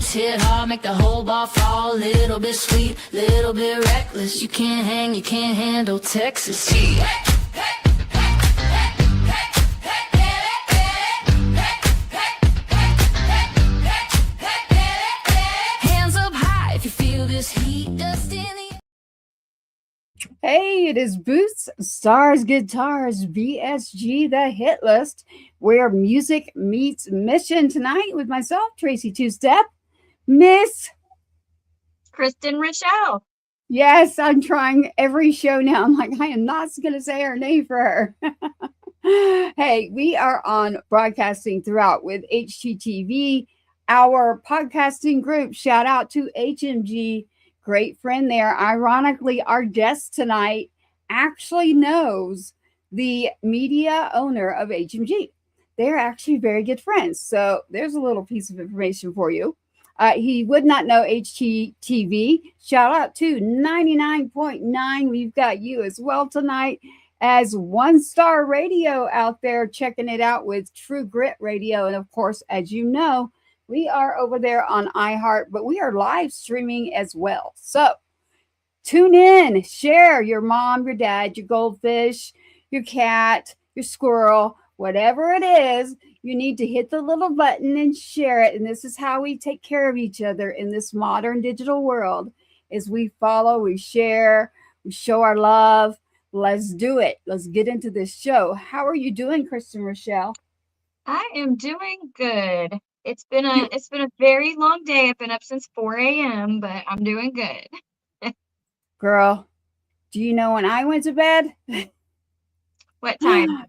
notes hit hard, make the whole bar fall. Little bit sweet, little bit reckless. You can't hang, you can't handle Texas heat. Hands up high if you feel this heat. Dust in the Hey, it is Boots, Stars, Guitars, BSG, the hit list, where music meets mission tonight with myself, Tracy Two Step, Miss. Kristen Rochelle. Yes, I'm trying every show now. I'm like, I am not going to say her name for her. Hey, we are on broadcasting throughout with HGTV, our podcasting group. Shout out to HMG. Great friend there. Ironically, our guest tonight actually knows the media owner of HMG. They're actually very good friends. So there's a little piece of information for you. He would not know HGTV. Shout out to 99.9. We've got you as well tonight as One Star Radio out there checking it out with True Grit Radio. And of course, as you know, we are over there on iHeart, but we are live streaming as well. So tune in, share your mom, your dad, your goldfish, your cat, your squirrel, whatever it is. You need to hit the little button and share it. And this is how we take care of each other in this modern digital world is we follow, we share, we show our love. Let's do it. Let's get into this show. How are you doing, Kristen Rochelle? I am doing good. It's been a very long day. I've been up since 4 a.m., but I'm doing good. Girl, do you know when I went to bed? What time?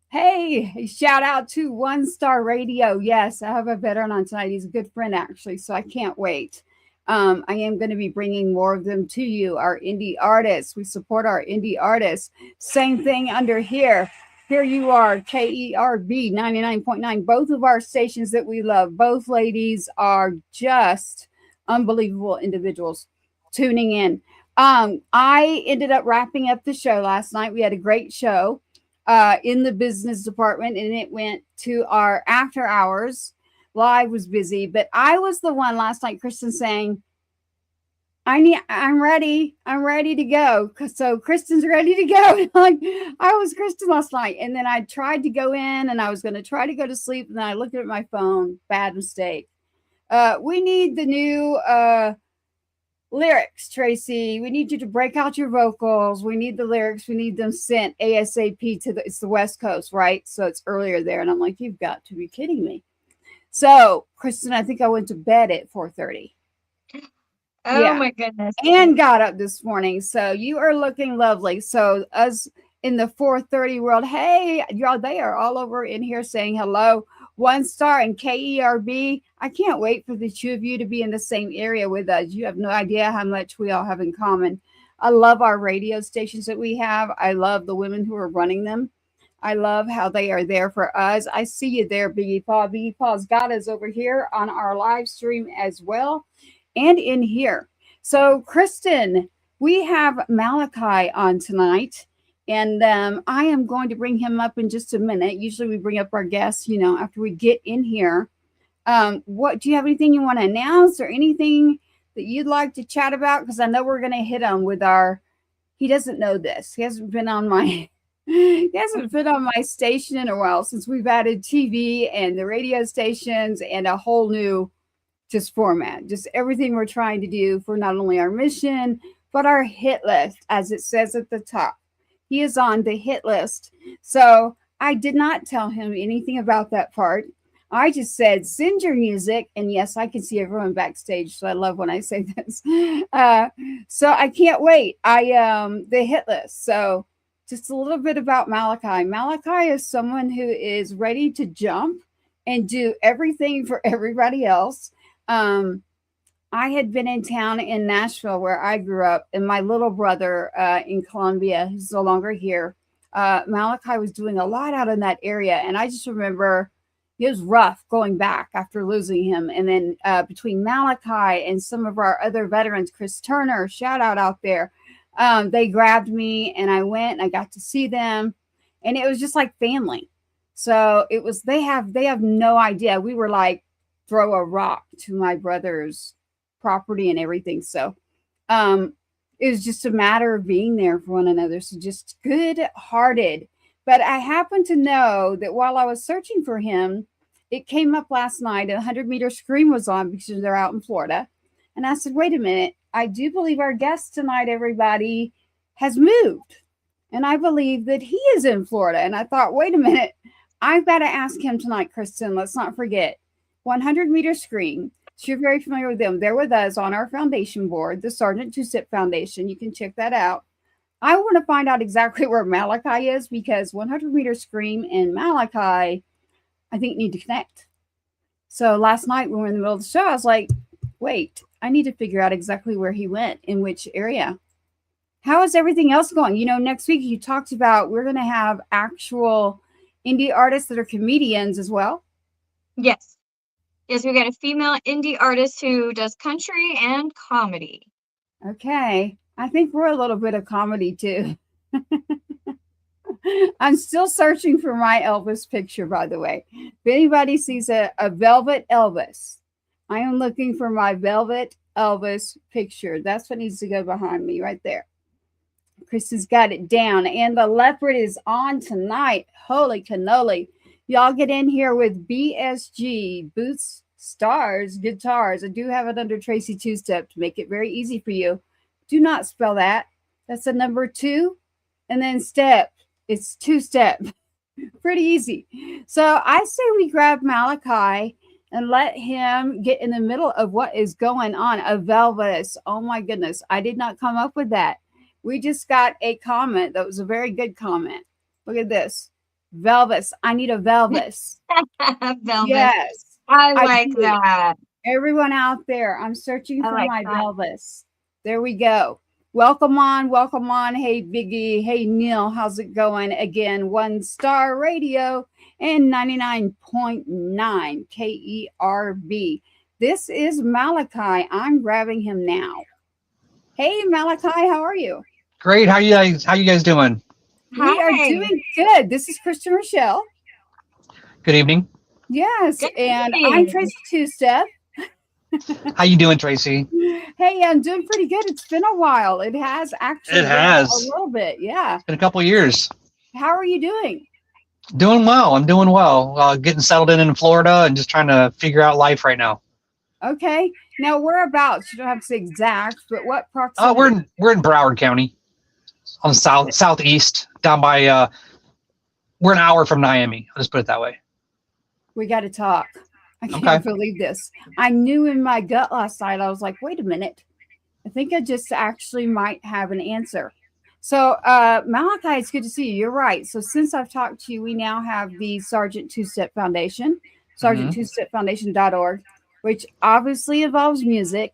Hey, shout out to One Star Radio. Yes, I have a veteran on tonight. He's a good friend, actually, so I can't wait. I am going to be bringing more of them to you, our indie artists. We support our indie artists. Same thing under here. Here you are, KERB 99.9. Both of our stations that we love. Both ladies are just unbelievable individuals tuning in. I ended up wrapping up the show last night. We had a great show in the business department, and it went to our after hours. Live was busy, but I was the one last night, Kristen, saying, I'm ready to go. So Kristen's ready to go. Like I was Kristen last night. And then I tried to go in and I was going to try to go to sleep. And then I looked at my phone. Bad mistake. We need the new lyrics, Tracy. We need you to break out your vocals. We need the lyrics. We need them sent ASAP to it's the West Coast, right? So it's earlier there. And I'm like, you've got to be kidding me. So Kristen, I think I went to bed at 4:30. Oh my goodness. And got up this morning. So you are looking lovely. So us in the 4:30 world, hey, y'all, they are all over in here saying hello. One Star and KERB. I can't wait for the two of you to be in the same area with us. You have no idea how much we all have in common. I love our radio stations that we have. I love the women who are running them. I love how they are there for us. I see you there, Biggie Paul. Biggie Paul's got us over here on our live stream as well. And in here. So, Kristen, we have Malachi on tonight, and I am going to bring him up in just a minute. Usually we bring up our guests, after we get in here. What do you have anything you want to announce or anything that you'd like to chat about? Because I know we're going to hit him with he doesn't know this. He hasn't been on my station in a while since we've added TV and the radio stations and a whole new just format, just everything we're trying to do for not only our mission, but our hit list, as it says at the top. He is on the hit list. So I did not tell him anything about that part. I just said, send your music. And yes, I can see everyone backstage. So I love when I say this. So I can't wait. The hit list. So just a little bit about Malachi. Malachi is someone who is ready to jump and do everything for everybody else. I had been in town in Nashville where I grew up, and my little brother in Columbia, who's no longer here, Malachi was doing a lot out in that area. And I just remember it was rough going back after losing him. And then between Malachi and some of our other veterans, Chris Turner, shout out there, they grabbed me and I went and I got to see them. And it was just like family. So it was, they have no idea. We were like throw a rock to my brother's property and everything. So it was just a matter of being there for one another. So just good hearted. But I happen to know that while I was searching for him, it came up last night. A 100-meter scream was on because they're out in Florida. And I said, wait a minute. I do believe our guest tonight, everybody, has moved. And I believe that he is in Florida. And I thought, wait a minute. I've got to ask him tonight, Kristen. Let's not forget 100-meter scream. So you're very familiar with them. They're with us on our foundation board, the Sergeant Two-Step Foundation. You can check that out. I want to find out exactly where Malachi is because 100-meter scream and Malachi, I think, need to connect. So last night when we were in the middle of the show, I was like, wait, I need to figure out exactly where he went, in which area. How is everything else going? You know, next week you talked about we're going to have actual indie artists that are comedians as well. Yes. Yes, we got a female indie artist who does country and comedy. Okay. I think we're a little bit of comedy too. I'm still searching for my Elvis picture, by the way. If anybody sees a velvet Elvis, I am looking for my velvet Elvis picture. That's what needs to go behind me right there. Kristen's got it down. And the leopard is on tonight. Holy cannoli. Y'all get in here with BSG, Boots, Stars, Guitars. I do have it under Tracy Two-Step to make it very easy for you. Do not spell that. That's the number 2 and then step. It's 2-step. Pretty easy. So I say we grab Malachi and let him get in the middle of what is going on. A Velvis. Oh my goodness. I did not come up with that. We just got a comment that was a very good comment. Look at this. Velvis. I need a Velvis. Velvet. Yes. I like that. Everyone out there, I'm searching for like my that. Velvis. There we go. Welcome on. Welcome on. Hey, Biggie. Hey, Neil. How's it going? Again, One Star Radio and 99.9 KERB. This is Malachi. I'm grabbing him now. Hey, Malachi. How are you? Great. How you guys doing? We are doing good. This is Kristen Rochelle. Good evening. Yes, Good and evening. I'm Tracy Two-Step. How you doing, Tracy? Hey, I'm doing pretty good. It's been a while. It has actually been a little bit. Yeah. It's been a couple of years. How are you doing? Doing well. I'm doing well. Getting settled in Florida and just trying to figure out life right now. Okay. Now, whereabouts? You don't have to say exact, but what proximity? We're in Broward County, on the southeast, down by. We're an hour from Miami. I'll just put it that way. We got to talk. I can't believe this. I knew in my gut last night, I was like, wait a minute. I think I just actually might have an answer. So, Malachi, it's good to see you. You're right. So since I've talked to you, we now have the Sergeant Two-Step Foundation, sergeanttwostepfoundation.org, which obviously involves music,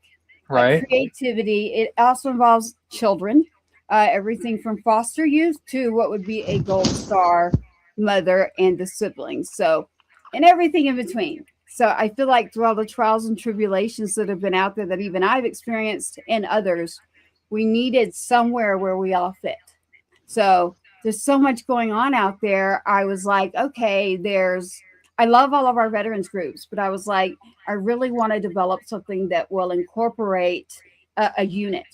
Right. creativity. It also involves children, everything from foster youth to what would be a gold star mother and the siblings. So, and everything in between. So I feel like through all the trials and tribulations that have been out there that even I've experienced and others, we needed somewhere where we all fit. So there's so much going on out there. I was like, okay, I love all of our veterans groups, but I was like, I really want to develop something that will incorporate a unit.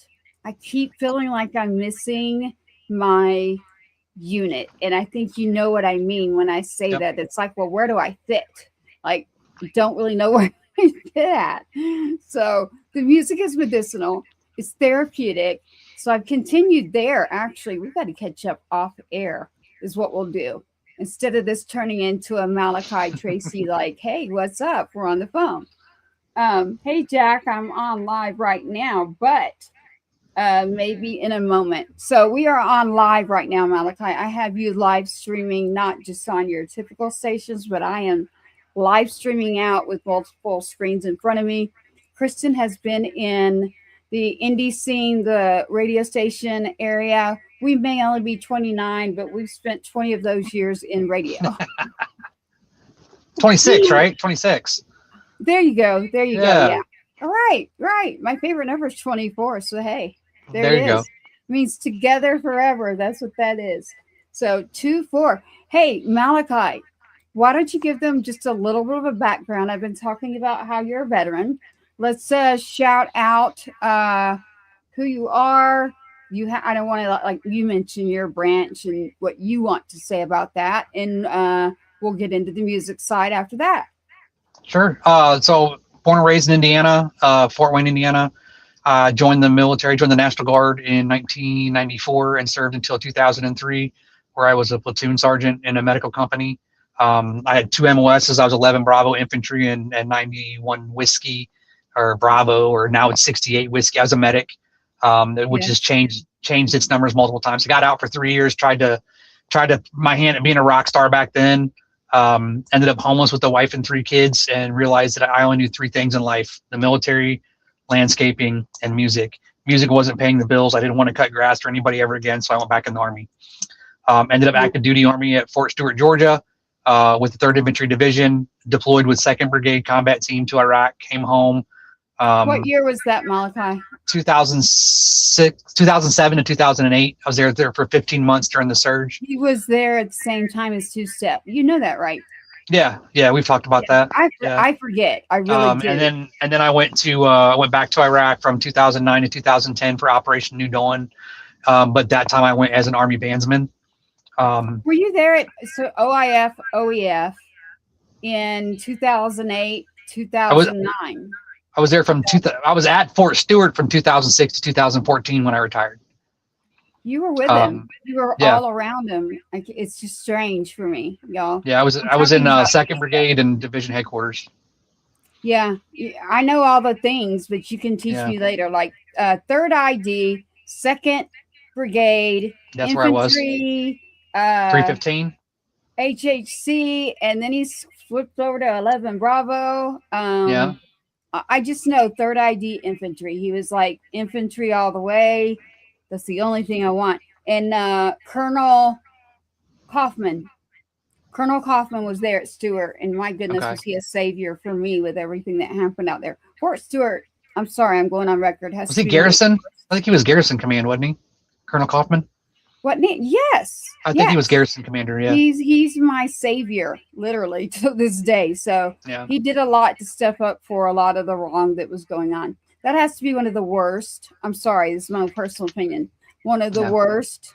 I keep feeling like I'm missing my unit. And I think you know what I mean when I say that. It's like, well, where do I fit? Like, don't really know where I fit at. So the music is medicinal. It's therapeutic. So I've continued there. Actually, we've got to catch up off air is what we'll do. Instead of this turning into a Malachi Tracy, like, hey, what's up? We're on the phone. Hey, Jack, I'm on live right now, but maybe in a moment. So we are on live right now, Malachi. I have you live streaming, not just on your typical stations, but I am live streaming out with multiple screens in front of me. Kristen has been in the indie scene, the radio station area. We may only be 29, but we've spent 20 of those years in radio. 26, right? 26. There you go. There you go. Yeah. All right. Right. My favorite number is 24. So, hey, there it is. Go. It means together forever. That's what that is. So 2-4. Hey, Malachi, why don't you give them just a little bit of a background? I've been talking about how you're a veteran. Let's shout out who you are. I don't want to, like you mentioned your branch and what you want to say about that, and we'll get into the music side after that. Sure. So born and raised in Indiana, Fort Wayne, Indiana. Joined the military, joined the National Guard in 1994 and served until 2003, where I was a platoon sergeant in a medical company. I had 2 MOSs. I was 11 Bravo infantry and 91 whiskey or Bravo, or now it's 68 whiskey. I was a medic, which has changed its numbers multiple times. I got out for 3 years, tried to my hand at being a rock star back then. Ended up homeless with a wife and 3 kids, and realized that I only knew 3 things in life: the military, landscaping, and music. Music wasn't paying the bills. I didn't want to cut grass for anybody ever again, so I went back in the Army. Ended up active duty Army at Fort Stewart, Georgia, with the 3rd Infantry Division, deployed with 2nd Brigade Combat Team to Iraq, came home. What year was that, Malachi? 2007 to 2008. I was there for 15 months during the surge. He was there at the same time as Two Step. You know that, right? Yeah, we've talked about that. I forget. I really do. And then I went back to Iraq from 2009 to 2010 for Operation New Dawn. But that time I went as an Army bandsman. Were you there at OIF, OEF in 2008, 2009? I was there I was at Fort Stewart from 2006 to 2014 when I retired. You were with him. You were all around him. Like, it's just strange for me, y'all. Yeah, I was in 2nd Brigade and Division headquarters. Yeah, I know all the things, but you can teach me later. Like 3rd ID, 2nd Brigade, that's infantry, where I was. 315. HHC, and then he's flipped over to 11 Bravo. I just know 3rd ID infantry. He was like infantry all the way. That's the only thing I want. And Colonel Kaufman was there at Stewart, and my goodness, was he a savior for me with everything that happened out there. Fort Stewart, I'm sorry, I'm going on record. Was he Garrison? I think he was Garrison Command, wasn't he? Colonel Kaufman? What? Yes. I think he was Garrison Commander, yeah. He's my savior, literally, to this day. So he did a lot to step up for a lot of the wrong that was going on. That has to be one of the worst. I'm sorry, this is my personal opinion. One of the worst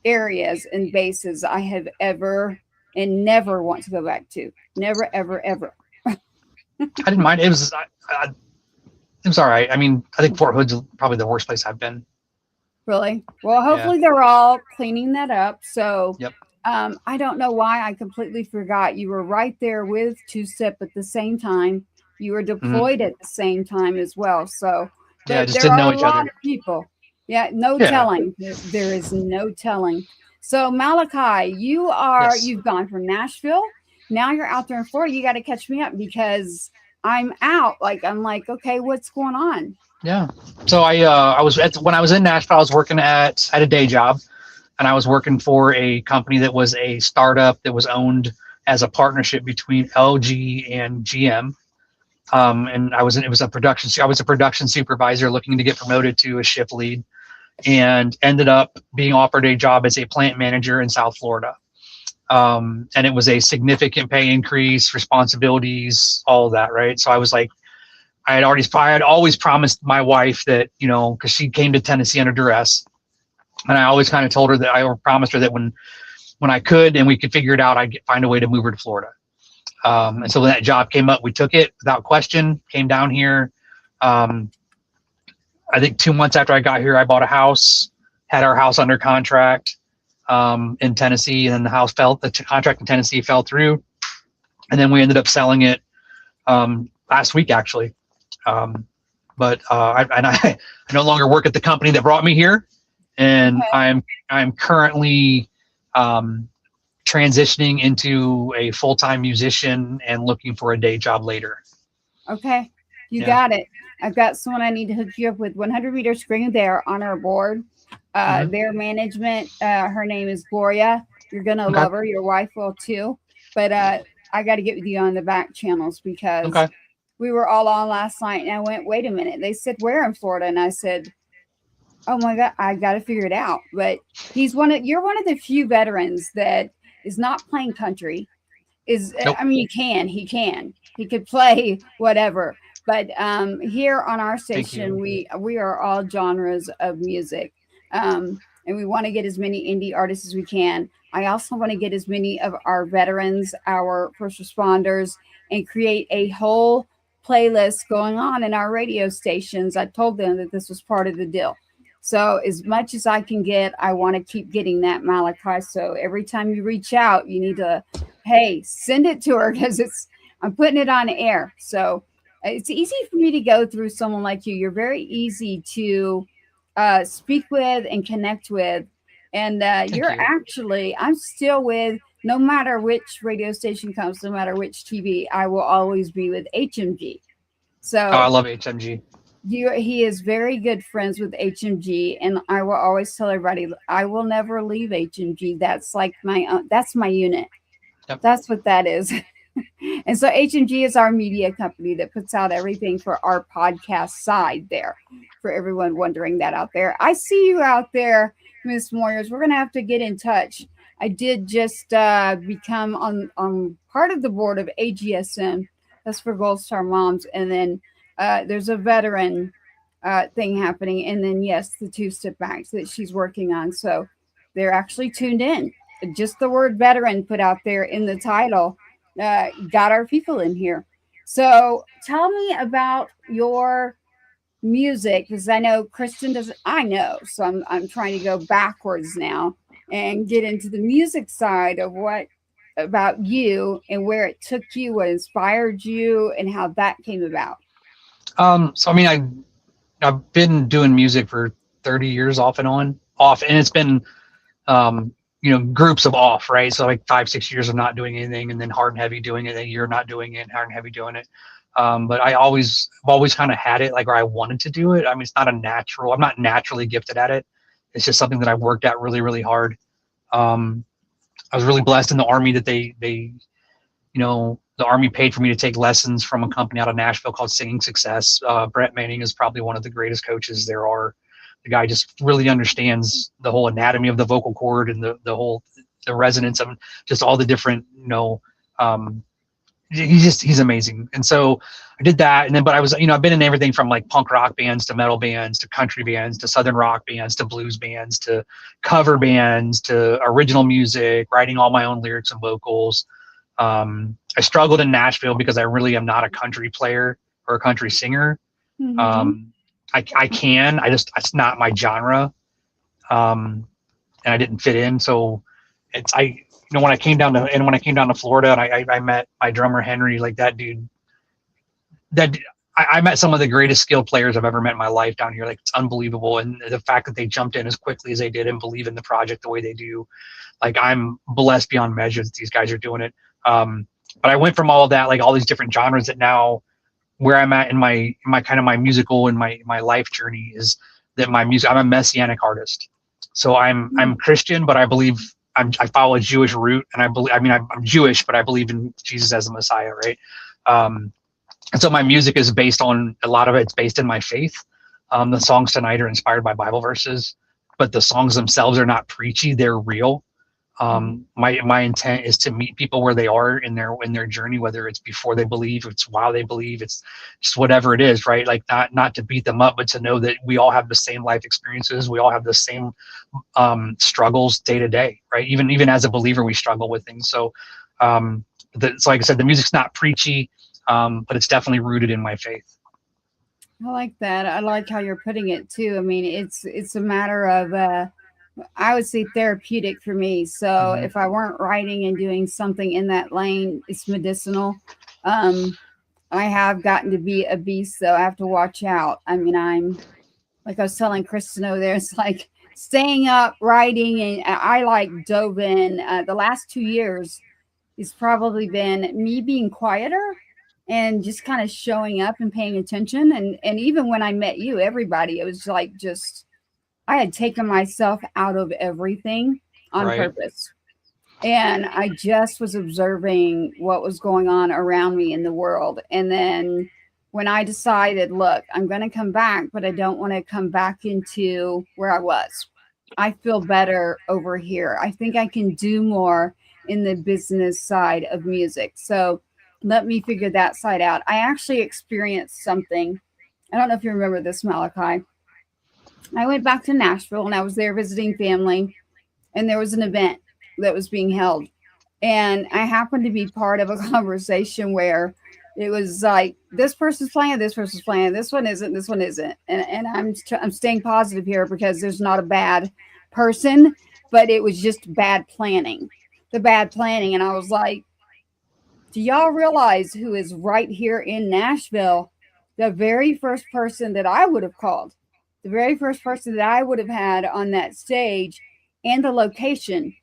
areas and bases I have ever and never want to go back to. Never, ever, ever. I didn't mind. It was all right. I mean, I think Fort Hood's probably the worst place I've been. Really? Well, hopefully they're all cleaning that up. So I don't know why I completely forgot. You were right there with Two Step at the same time. You were deployed at the same time as well. So just didn't know each other. There are a lot of people. Telling. There is no telling. So Malachi, you've gone from Nashville. Now you're out there in Florida. You got to catch me up because I'm out. I'm like, okay, what's going on? Yeah. So when I was in Nashville, I was working at a day job, and I was working for a company that was a startup that was owned as a partnership between LG and GM. And I was a production supervisor looking to get promoted to a shift lead, and ended up being offered a job as a plant manager in South Florida. And it was a significant pay increase, responsibilities, all of that. Right. So I was like, I had always promised my wife that, cause she came to Tennessee under duress. And I always kind of told her that I promised her that when I could, and we could figure it out, I'd find a way to move her to Florida. And so when that job came up, we took it without question, came down here. I think 2 months after I got here, I bought a house, had our house under contract, in Tennessee, and then the contract in Tennessee fell through. And then we ended up selling it, last week, actually. But I no longer work at the company that brought me here, and I'm currently transitioning into a full-time musician and looking for a day job later. Okay, you got it. I've got someone I need to hook you up with. 100 Meter Screen. They're on our board. Their management. Her name is Gloria. You're gonna love her. Your wife will too. But I got to get with you on the back channels because we were all on last night, and I went, wait a minute. They said, where in Florida? And I said, oh my God, I got to figure it out. But you're one of the few veterans that is not playing country. is, Nope. I mean, he could play whatever, but here on our Thank station, you. we are all genres of music, and we want to get as many indie artists as we can. I also want to get as many of our veterans, our first responders, and create a whole playlist going on in our radio stations. I told them that this was part of the deal. So as much as I can get, I want to keep getting that, Malachi. So every time you reach out, you need to, hey, send it to her, because I'm putting it on air. So it's easy for me to go through someone like you. You're very easy to speak with and connect with. And Thank you're you. actually, I'm still with, no matter which radio station comes, no matter which TV, I will always be with HMG. Oh, I So love HMG. he is very good friends with HMG, and I will always tell everybody I will never leave HMG. That's like that's my unit. Yep. That's what that is. And so HMG is our media company that puts out everything for our podcast side there, for everyone wondering that out there. I see you out there, Miss Moyers. We're going to have to get in touch. I did just become on part of the board of AGSM. That's for Gold Star Moms. And then there's a veteran thing happening. And then, yes, the two-step backs that she's working on. So they're actually tuned in. Just the word veteran put out there in the title got our people in here. So tell me about your music, because I know Kristen doesn't. I know, so I'm trying to go backwards now and get into the music side of what about you and where it took you, what inspired you, and how that came about. So I mean, I've been doing music for 30 years off, and it's been groups of off, right? So like 5, 6 years of not doing anything, and then hard and heavy doing it, a year not doing it, and hard and heavy doing it. But I've always kind of had it like where I wanted to do it. I mean, it's not I'm not naturally gifted at it. It's just something that I've worked at really, really hard. I was really blessed in the Army that the Army paid for me to take lessons from a company out of Nashville called Singing Success. Brett Manning is probably one of the greatest coaches there are. The guy just really understands the whole anatomy of the vocal cord and the resonance of just all the different, he's amazing. And so I did that. And then, but I was, I've been in everything from like punk rock bands to metal bands to country bands to southern rock bands to blues bands to cover bands to original music, writing all my own lyrics and vocals. I struggled in Nashville because I really am not a country player or a country singer. Mm-hmm. It's not my genre. And I didn't fit in. So when I came down to Florida and I met my drummer, Henry, like that dude, I met some of the greatest skilled players I've ever met in my life down here. Like, it's unbelievable. And the fact that they jumped in as quickly as they did and believe in the project the way they do, like, I'm blessed beyond measure that these guys are doing it. But I went from all of that, like all these different genres, that now where I'm at in my kind of my musical and my life journey is that I'm a messianic artist. So I'm Christian, but I believe I follow a Jewish root, and I'm Jewish, but I believe in Jesus as the Messiah, right? And so my music is based on, a lot of it's based in my faith. The songs tonight are inspired by Bible verses, but the songs themselves are not preachy; they're real. My intent is to meet people where they are in their journey, whether it's before they believe, it's while they believe, it's just whatever it is, right? Like, not to beat them up, but to know that we all have the same life experiences, we all have the same struggles day to day, right? Even as a believer, we struggle with things. So, so like I said, the music's not preachy, but it's definitely rooted in my faith. I like that. I like how you're putting it too. I mean, it's a matter of I would say therapeutic for me. So if I weren't writing and doing something in that lane, it's medicinal. I have gotten to be a beast, though. I have to watch out. I mean, I'm like I was telling Kristen over there, it's like staying up, writing, and I like dove in. The last 2 years, it's probably been me being quieter and just kind of showing up and paying attention. And even when I met you, everybody, it was like just I had taken myself out of everything on purpose. And I just was observing what was going on around me in the world. And then when I decided, look, I'm going to come back, but I don't want to come back into where I was. I feel better over here. I think I can do more. in the business side of music. So let me figure that side out. I actually experienced something. I don't know if you remember this, Malachi. I went back to Nashville and I was there visiting family, and there was an event that was being held. And I happened to be part of a conversation where it was like, this person's playing, this person's playing, this one isn't, this one isn't. And I'm staying positive here because there's not a bad person, but it was just bad planning. The bad planning. And I was like, do y'all realize who is right here in Nashville? The very first person that I would have called, the very first person that I would have had on that stage, and the location.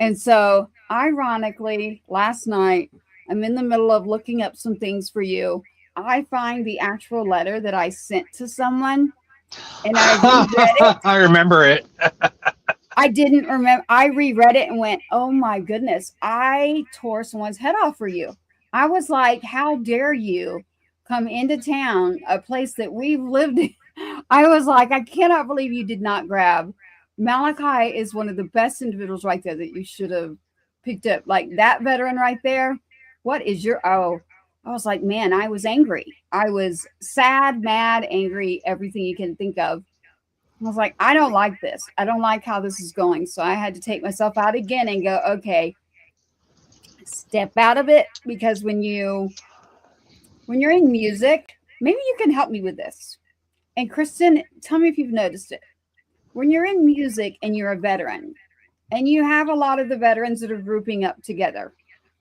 And so, ironically, last night, I'm in the middle of looking up some things for you. I find the actual letter that I sent to someone, and I reread it. I remember it. I didn't remember. I reread it and went, oh my goodness, I tore someone's head off for you. I was like, how dare you come into town, a place that we've lived in. I was like, I cannot believe you did not grab. Malachi is one of the best individuals right there that you should have picked up. Like that veteran right there. What is your, I was like, man, I was angry. I was sad, mad, angry, everything you can think of. I was like, I don't like this. I don't like how this is going. So I had to take myself out again and go, okay, step out of it. Because when you're in music, maybe you can help me with this. And Kristen, tell me if you've noticed it. When you're in music and you're a veteran and you have a lot of the veterans that are grouping up together,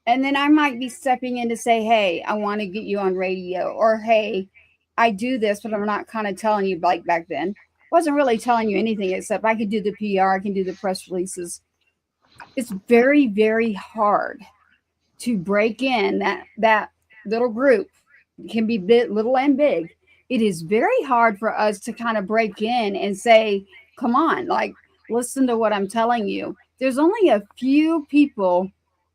and then I might be stepping in to say, hey, I want to get you on radio, or hey, I do this, but I'm not kind of telling you, like back then. Wasn't really telling you anything except I could do the PR, I can do the press releases. It's very, very hard to break in that little group. It can be little and big. It is very hard for us to kind of break in and say, come on, like, listen to what I'm telling you. There's only a few people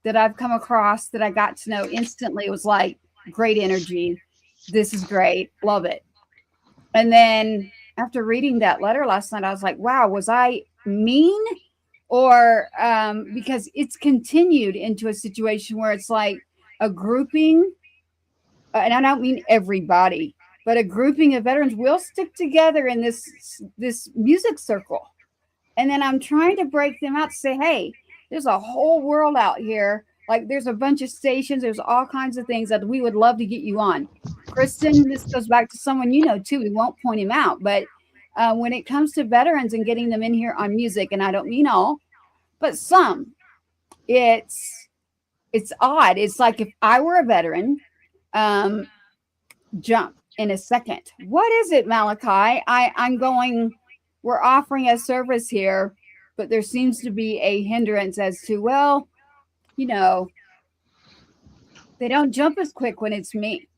that I've come across that I got to know instantly. It was like, great energy. This is great. Love it. And then after reading that letter last night, I was like, wow, was I mean? Or because it's continued into a situation where it's like a grouping, and I don't mean everybody, but a grouping of veterans will stick together in this music circle. And then I'm trying to break them out to say, hey, there's a whole world out here. Like there's a bunch of stations. There's all kinds of things that we would love to get you on. Kristen, this goes back to someone you know too. We won't point him out. But when it comes to veterans and getting them in here on music, and I don't mean all, but some, it's odd. It's like if I were a veteran, jump in a second. What is it, Malachi? I'm going, we're offering a service here, but there seems to be a hindrance as to, well, you know, they don't jump as quick when it's me.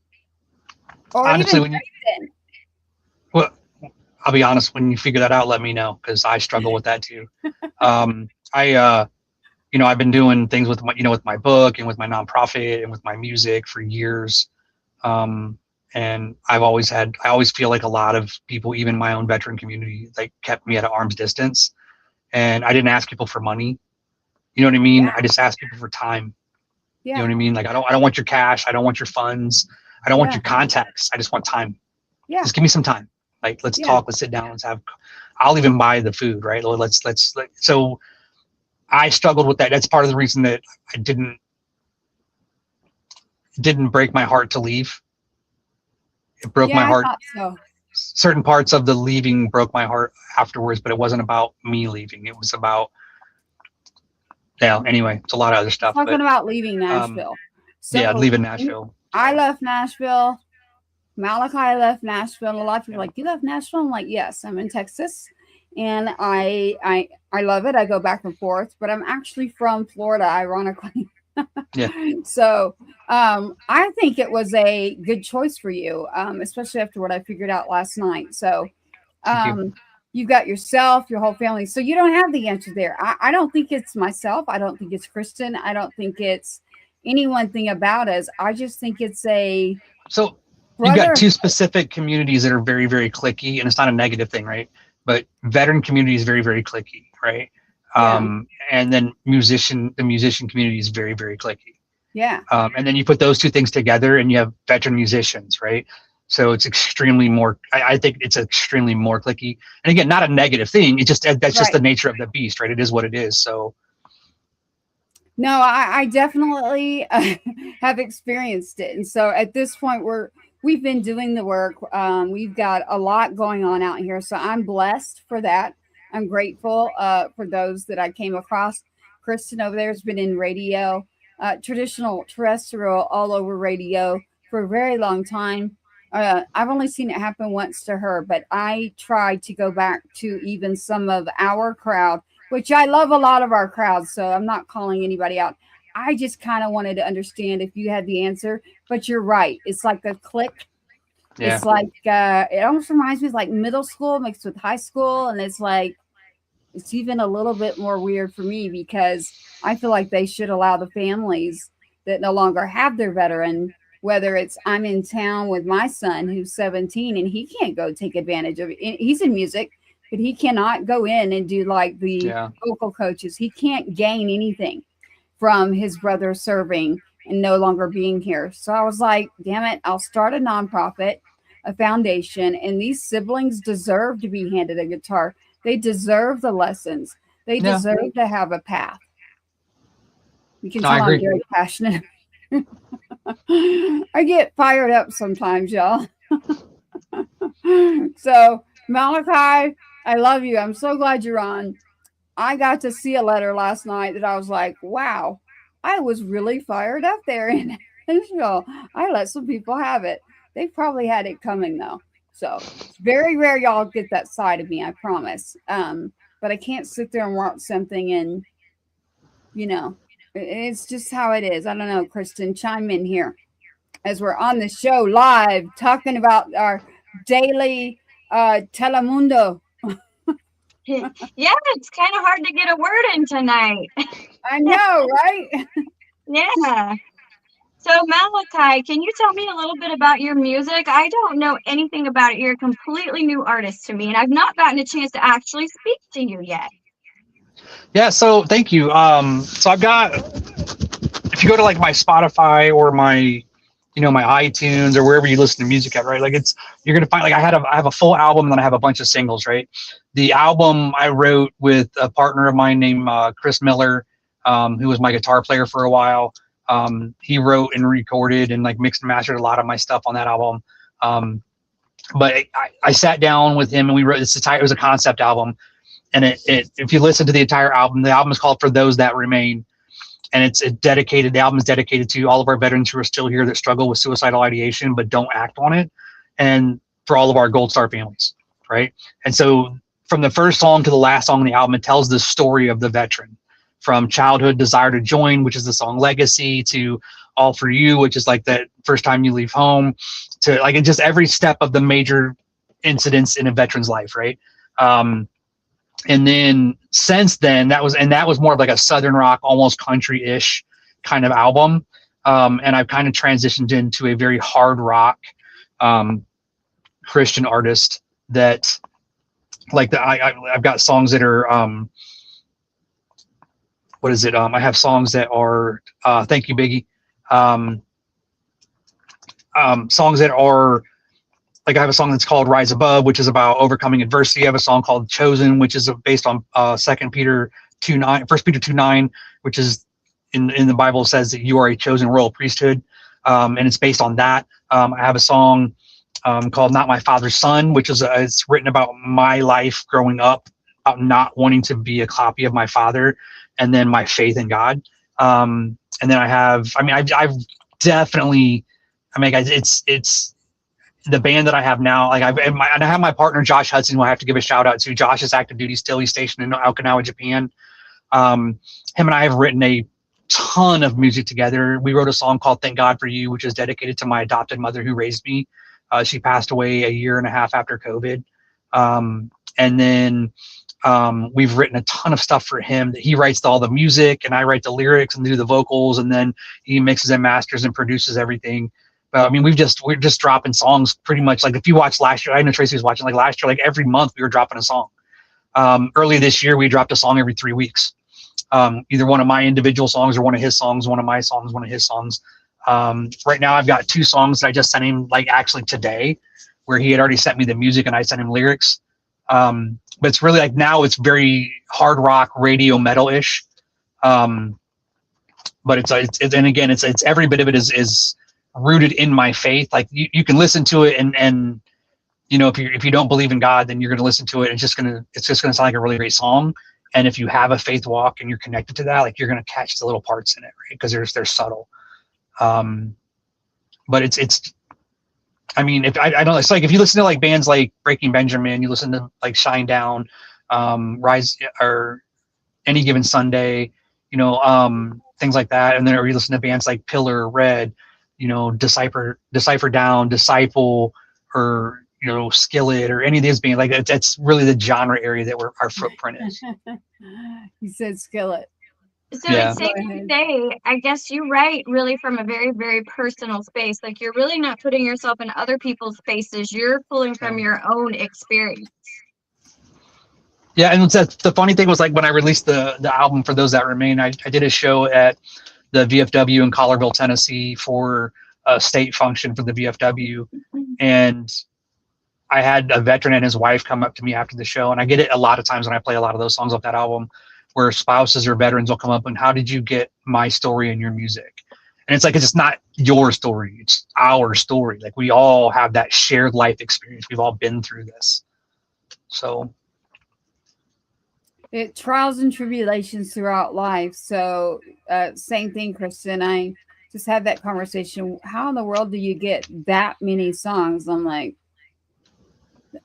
Or honestly, even well, I'll be honest, when you figure that out, let me know, because I struggle with that too. I've been doing things with with my book and with my nonprofit and with my music for years. And I always feel like a lot of people, even my own veteran community, like kept me at an arm's distance. And I didn't ask people for money. You know what I mean? Yeah. I just asked people for time. Yeah. You know what I mean? Like, I don't want your cash. I don't want your funds. I don't want your contacts. I just want time. Yeah. Just give me some time. Like, let's talk, let's sit down, I'll even buy the food, right? So I struggled with that. That's part of the reason that I didn't break my heart to leave. It broke my heart. So. Certain parts of the leaving broke my heart afterwards, but it wasn't about me leaving. It was about, anyway, it's a lot of other stuff. Talking about leaving Nashville. Leaving Nashville. I left Nashville. Malachi left Nashville. And a lot of people are like, you left Nashville? I'm like, yes, I'm in Texas. And I love it. I go back and forth, but I'm actually from Florida, ironically. Yeah. So I think it was a good choice for you, especially after what I figured out last night. So you've got yourself, your whole family. So you don't have the answer there. I don't think it's myself. I don't think it's Kristen. I don't think it's any one thing about us. I just think it's so you've got two specific communities that are very, very cliquey, and it's not a negative thing, right? But veteran community is very, very cliquey, right? And then the musician community is very, very cliquey. Yeah. And then you put those two things together and you have veteran musicians, right? So it's extremely more, I think it's extremely more cliquey. And again, not a negative thing. It's just, that's just the nature of the beast, right? It is what it is. So. No, I definitely have experienced it. And so at this point we've been doing the work. We've got a lot going on out here. So I'm blessed for that. I'm grateful for those that I came across. Kristen over there has been in radio, traditional terrestrial, all over radio for a very long time. I've only seen it happen once to her, but I tried to go back to even some of our crowd, which I love a lot of our crowds. So I'm not calling anybody out. I just kind of wanted to understand if you had the answer, but you're right. It's like a click. Yeah. It's like, it almost reminds me of like middle school mixed with high school. And it's like, it's even a little bit more weird for me because I feel like they should allow the families that no longer have their veteran, whether it's I'm in town with my son who's 17 and he can't go take advantage of it. He's in music, but he cannot go in and do like the vocal coaches. He can't gain anything from his brother serving and no longer being here. So I was like, damn it, I'll start a nonprofit, a foundation, and these siblings deserve to be handed a guitar. They deserve the lessons. They deserve to have a path. You can tell I'm very passionate. I get fired up sometimes, y'all. So, Malachi, I love you. I'm so glad you're on. I got to see a letter last night that I was like, wow, I was really fired up there in Nashville. I let some people have it. They probably had it coming, though. So, it's very rare y'all get that side of me, I promise. But I can't sit there and watch something and, you know, it's just how it is. I don't know, Kristen, chime in here as we're on the show live talking about our daily Telemundo. Yeah, it's kind of hard to get a word in tonight. I know, right? Yeah. So Malachi, can you tell me a little bit about your music? I don't know anything about it. You're a completely new artist to me, and I've not gotten a chance to actually speak to you yet. Yeah, so thank you. So I've got, if you go to like my Spotify or my, my iTunes or wherever you listen to music at, right? Like you're going to find, like I have a full album and then I have a bunch of singles, right? The album I wrote with a partner of mine named Chris Miller, who was my guitar player for a while. He wrote and recorded and like mixed and mastered a lot of my stuff on that album. But I sat down with him and we wrote this entire, it was a concept album. And if you listen to the entire album, the album is called For Those That Remain. And the album is dedicated to all of our veterans who are still here that struggle with suicidal ideation, but don't act on it. And for all of our Gold Star families, right? And so from the first song to the last song on the album, it tells the story of the veteran, from childhood desire to join, which is the song Legacy, to All For You, which is like that first time you leave home, to like just every step of the major incidents in a veteran's life, right? And then since then, that was more of like a Southern rock, almost country-ish kind of album. And I've kind of transitioned into a very hard rock Christian artist that, like, I've got songs that are, what is it? I have songs that are, thank you, Biggie. Songs that are, like I have a song that's called Rise Above, which is about overcoming adversity. I have a song called Chosen, which is based on 1 Peter 2:9, which is in the Bible says that you are a chosen royal priesthood. And it's based on that. I have a song called Not My Father's Son, which is it's written about my life growing up, about not wanting to be a copy of my father, and then my faith in God. And then I've definitely, it's the band that I have now, like and I have my partner Josh Hudson, who I have to give a shout out to. Josh is active duty still. He's stationed in Okinawa, Japan. Him and I have written a ton of music together. We wrote a song called Thank God For You, which is dedicated to my adopted mother who raised me. She passed away a year and a half after COVID. And then we've written a ton of stuff for him that he writes all the music and I write the lyrics and do the vocals, and then he mixes and masters and produces everything. I mean, we're just dropping songs pretty much. Like if you watched last year, I know Tracy was watching, like last year, like every month we were dropping a song. Early this year, we dropped a song every 3 weeks. Either one of my individual songs or one of his songs, one of my songs, one of his songs. Right now I've got 2 songs that I just sent him, like actually today, where he had already sent me the music and I sent him lyrics. But it's really like now it's very hard rock, radio, metal-ish. But it's and again, it's every bit of it is rooted in my faith. Like you can listen to it and you know, if you don't believe in God, then you're going to listen to it. It's just going to sound like a really great song. And if you have a faith walk and you're connected to that, like you're going to catch the little parts in it, right? Because they're subtle. But it's, I mean, if I don't, it's like if you listen to like bands like Breaking Benjamin, you listen to like Shine Down, Rise, or Any Given Sunday, you know, things like that. And then or you listen to bands like Pillar, Red, you know, Decipher Down, Disciple, or you know, Skillet, or any of these bands. Like that's really the genre area that our footprint is. You said Skillet. So Yeah. it's safe to say, I guess you write really from a very, very personal space. Like you're really not putting yourself in other people's spaces. You're pulling from your own experience. Yeah, and the funny thing was, like, when I released the album For Those That Remain, I did a show at the VFW in Collierville, Tennessee for a state function for the VFW, and I had a veteran and his wife come up to me after the show, and I get it a lot of times when I play a lot of those songs off that album, where spouses or veterans will come up and, how did you get my story in your music? And it's like, it's just not your story, it's our story. Like we all have that shared life experience. We've all been through this. So trials and tribulations throughout life. So same thing, Kristen. I just had that conversation. How in the world do you get that many songs? I'm like,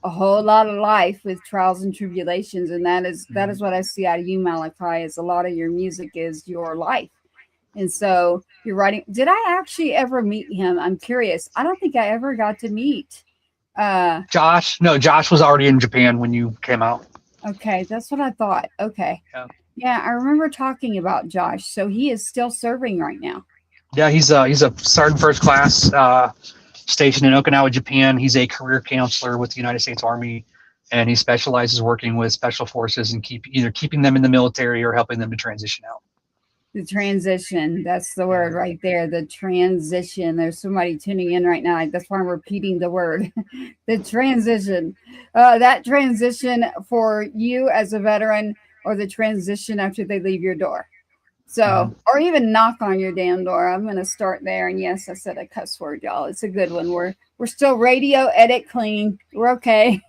a whole lot of life with trials and tribulations, and that is what I see out of you, Malachi. Is a lot of your music is your life, and so you're writing. Did I actually ever meet him? I'm curious. I don't think I ever got to meet Josh. No, Josh was already in Japan when you came out. Okay, that's what I thought. Okay, yeah, I remember talking about Josh. So he is still serving right now. Yeah, he's a sergeant first class. Stationed in Okinawa, Japan. He's a career counselor with the United States Army, and he specializes working with special forces and either keeping them in the military or helping them to transition out. The transition, that's the word right there. The transition. There's somebody tuning in right now. That's why I'm repeating the word. The transition. That transition for you as a veteran, or the transition after they leave your door. So, or even knock on your damn door. I'm going to start there. And yes, I said a cuss word, y'all. It's a good one. We're still radio edit clean. We're okay.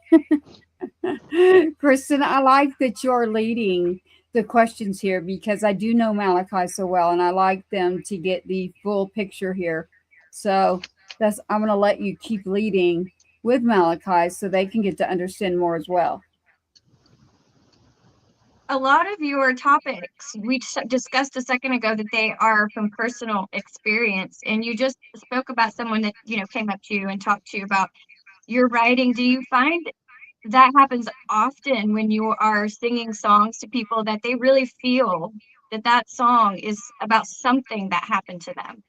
Kristen, I like that you're leading the questions here, because I do know Malachi so well, and I like them to get the full picture here. So I'm going to let you keep leading with Malachi so they can get to understand more as well. A lot of your topics we discussed a second ago that they are from personal experience, and you just spoke about someone that, you know, came up to you and talked to you about your writing. Do you find that happens often when you are singing songs to people, that they really feel that song is about something that happened to them?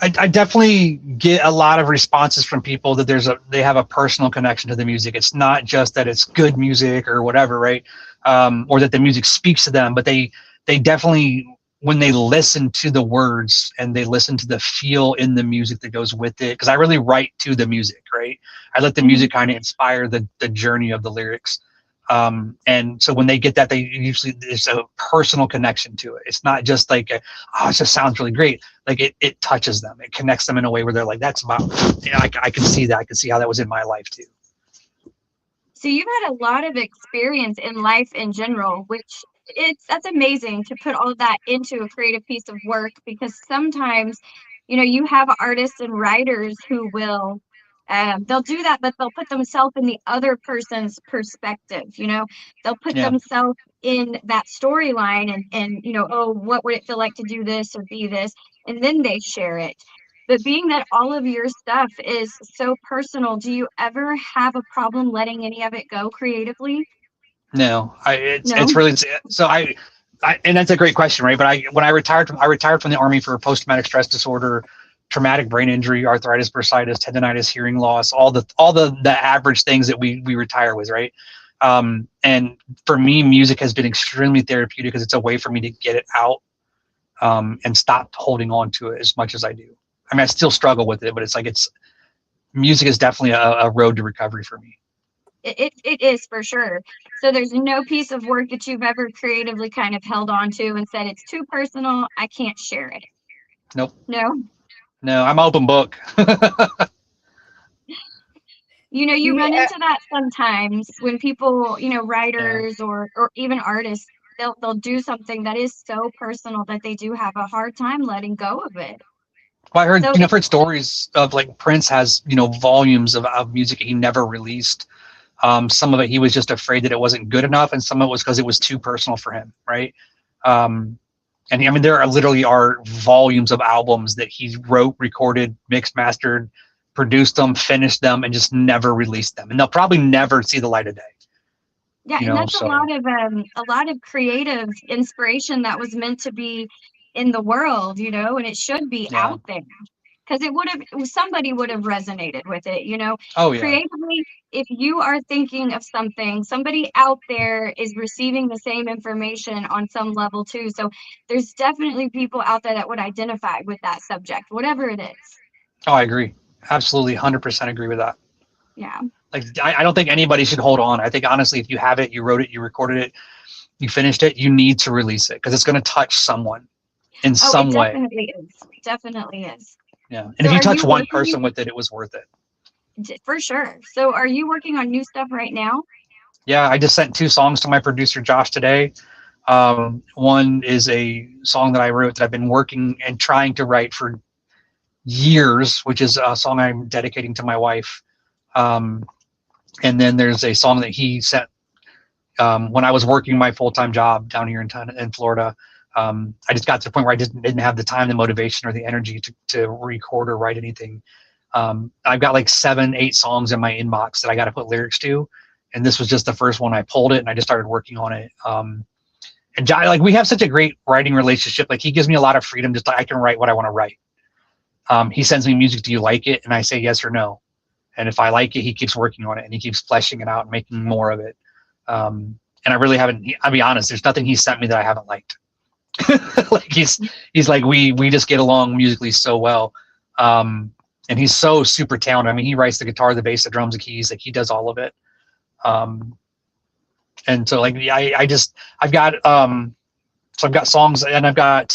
I definitely get a lot of responses from people that they have a personal connection to the music. It's not just that it's good music or whatever, right? Or that the music speaks to them, but they definitely, when they listen to the words and they listen to the feel in the music that goes with it, because I really write to the music, right? I let the music kind of inspire the journey of the lyrics. And so when they get that, there's a personal connection to it. It's not just like, it just sounds really great. Like it touches them. It connects them in a way where they're like, that's about, you know, I can see that. I can see how that was in my life too. So you've had a lot of experience in life in general, which that's amazing to put all that into a creative piece of work, because sometimes, you know, you have artists and writers who will, they'll do that, but they'll put themselves in the other person's perspective. You know, they'll put themselves in that storyline and, you know, oh, what would it feel like to do this or be this? And then they share it. But being that all of your stuff is so personal, do you ever have a problem letting any of it go creatively? No, it's really, so I, and that's a great question, right? But when I retired from the Army for post-traumatic stress disorder, traumatic brain injury, arthritis, bursitis, tendonitis, hearing loss, all the average things that we retire with, right? And for me, music has been extremely therapeutic because it's a way for me to get it out, and stop holding on to it as much as I do. I mean, I still struggle with it, but it's like music is definitely a road to recovery for me. It is for sure. So there's no piece of work that you've ever creatively kind of held on to and said it's too personal, I can't share it. Nope. No. No, I'm open book. You run Yeah, into that sometimes when people, writers or even artists, they'll do something that is so personal that they do have a hard time letting go of it. Well, I heard, So I've heard stories of like Prince has, volumes of music he never released. Some of it he was just afraid that it wasn't good enough, and some of it was because it was too personal for him, right? And I mean, there literally are volumes of albums that he wrote, recorded, mixed, mastered, produced them, finished them, and just never released them, and they'll probably never see the light of day. yeah, and that's a lot of creative inspiration that was meant to be in the world, and it should be Yeah. out there. Because somebody would have resonated with it, Oh yeah. creatively. If you are thinking of something, somebody out there is receiving the same information on some level too. So there's definitely people out there that would identify with that subject, whatever it is. Oh, I agree. Absolutely, 100% agree with that. Yeah. Like, I don't think anybody should hold on. I think honestly, if you have it, you wrote it, you recorded it, you finished it, you need to release it because it's going to touch someone in some it way. definitely is. Definitely is. Yeah. And So if you are touch you one working person with it, it was worth it. for sure? So are you working on new stuff right now? Yeah, I just sent 2 songs to my producer Josh today. One is a song that I wrote that I've been working and trying to write for years, which is a song I'm dedicating to my wife. And then there's a song that he sent when I was working my full-time job down here in Florida. I just got to the point where I didn't have the time, the motivation, or the energy to record or write anything. I've got like 7, 8 songs in my inbox that I got to put lyrics to, and this was just the first one. I pulled it and I just started working on it. And John, like, we have such a great writing relationship. Like, he gives me a lot of freedom. Just I can write what I want to write. He sends me music. Do you like it? And I say yes or no. And if I like it, he keeps working on it and he keeps fleshing it out and making more of it. And I really haven't. I'll be honest. There's nothing he sent me that I haven't liked. Like he's like we just get along musically so well. And he's so super talented. I mean, he writes the guitar, the bass, the drums, the keys. Like, he does all of it. And so like I've got songs, and I've got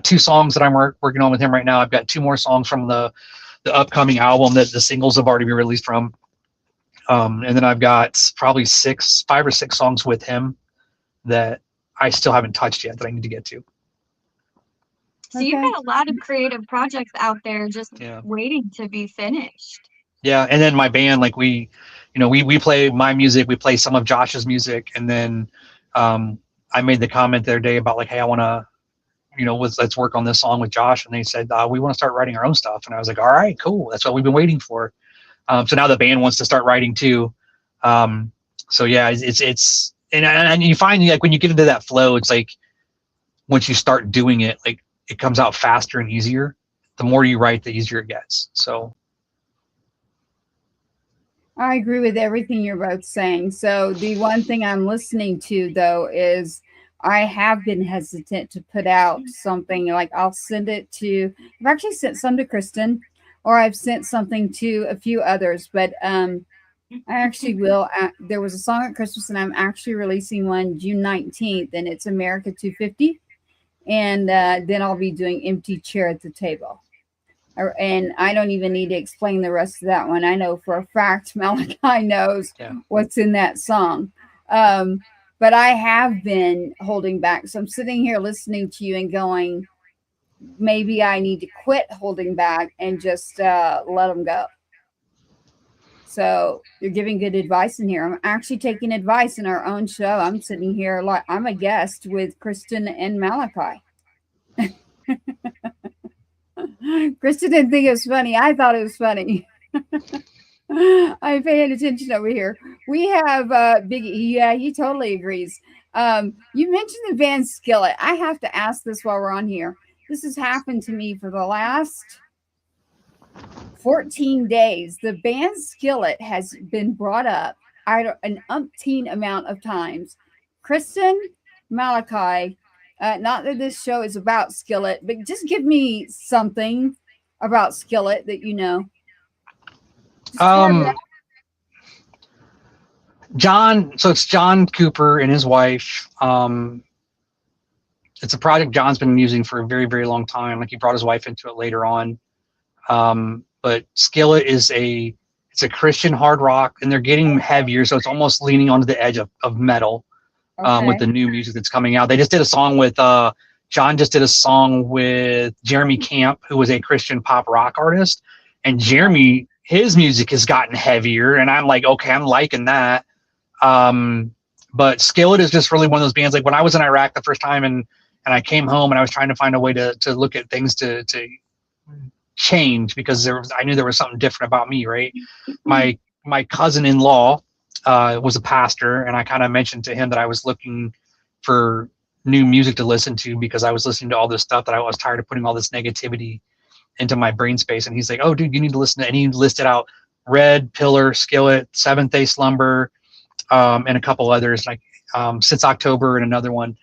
2 songs that I'm working on with him right now. I've got 2 more songs from the upcoming album that the singles have already been released from. And then I've got probably 5 or 6 songs with him that I still haven't touched yet that I need to get to. So you've got a lot of creative projects out there just Yeah. waiting to be finished. Yeah. And then my band, like we play my music, we play some of Josh's music. And then I made the comment the other day about like, hey, I want to, let's work on this song with Josh. And they said, we want to start writing our own stuff. And I was like, all right, cool. That's what we've been waiting for. So now the band wants to start writing too. So yeah, it's and you find, like, when you get into that flow, it's like once you start doing it, like, it comes out faster and easier. The more you write, the easier it gets. So I agree with everything you're both saying. So the one thing I'm listening to, though, is I have been hesitant to put out something. Like, I'll send it to, I've actually sent some to Kristen, or I've sent something to a few others, but I actually will. There was a song at Christmas, and I'm actually releasing one June 19th, and it's America 250. And then I'll be doing Empty Chair at the Table. And I don't even need to explain the rest of that one. I know for a fact Malachi knows what's in that song. But I have been holding back. So I'm sitting here listening to you and going, maybe I need to quit holding back and just let them go. So you're giving good advice in here. I'm actually taking advice in our own show. I'm sitting here like I'm a guest with Kristen and Malachi. Kristen didn't think it was funny. I thought it was funny. I'm paying attention over here. We have Biggie. Yeah, he totally agrees. You mentioned the band Skillet. I have to ask this while we're on here. This has happened to me for the last 14 days. The band Skillet has been brought up an umpteen amount of times. Kristen, Malachi, not that this show is about Skillet, but just give me something about Skillet that you know. Just Um, John, so it's John Cooper and his wife. It's a project John's been using for a very, very long time. Like he brought his wife into it later on. But Skillet is it's a Christian hard rock, and they're getting heavier, so it's almost leaning onto the edge of metal. With the new music that's coming out. They just did a song with John just did a song with Jeremy Camp, who was a Christian pop rock artist. And Jeremy, his music has gotten heavier, and I'm like, okay, I'm liking that. But Skillet is just really one of those bands. Like when I was in Iraq the first time and I came home and I was trying to find a way to look at things to change, because I knew there was something different about me, right? My cousin-in-law was a pastor, and I kind of mentioned to him that I was looking for new music to listen to because I was listening to all this stuff that I was tired of putting all this negativity into my brain space. And he's like, oh dude, you need to listen to, and he listed out Red, Pillar, Skillet, Seventh Day Slumber, and a couple others, like Since October and another one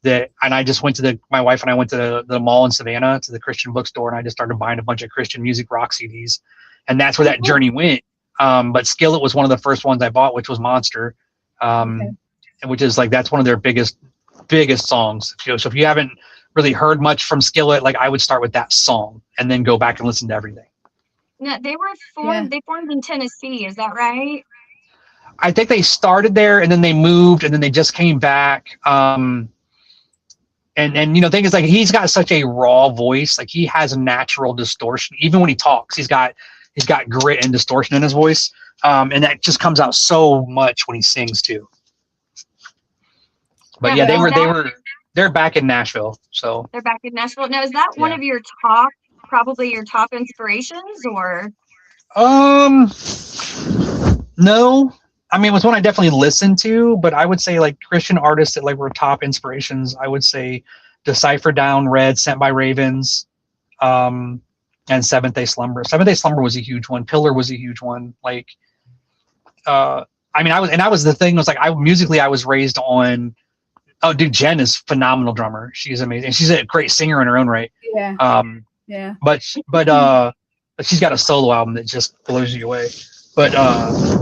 and I just went to my wife and I went to the mall in Savannah, to the Christian bookstore, and I just started buying a bunch of Christian music rock CDs, and that's where that journey went. But Skillet was one of the first ones I bought, which was Monster, and which is like, that's one of their biggest songs. So if you haven't really heard much from Skillet, like I would start with that song and then go back and listen to everything. No, they formed in Tennessee, is that right? I think they started there and then they moved and then they just came back. And the thing is, like, he's got such a raw voice. Like he has a natural distortion. Even when he talks, he's got grit and distortion in his voice. And that just comes out so much when he sings too. But yeah, they're back in Nashville. So they're back in Nashville. Now, is that one of your probably your top inspirations, or? No. I mean, it was one I definitely listened to, but I would say like Christian artists that like were top inspirations. I would say Decipher Down, Red, Sent by Ravens, and Seventh Day Slumber. Seventh Day Slumber was a huge one. Pillar was a huge one. Like, I was the thing was like, musically I was raised on. Oh, dude, Jen is a phenomenal drummer. She's amazing. She's a great singer in her own right. Yeah. Yeah. But she's got a solo album that just blows you away. But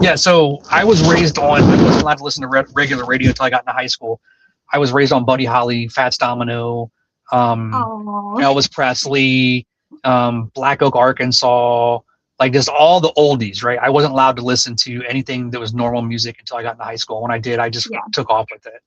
yeah, so I was raised on. I wasn't allowed to listen to regular radio until I got into high school. I was raised on Buddy Holly, Fats Domino, Elvis Presley, Black Oak, Arkansas, like just all the oldies, right? I wasn't allowed to listen to anything that was normal music until I got into high school. When I did, I just took off with it.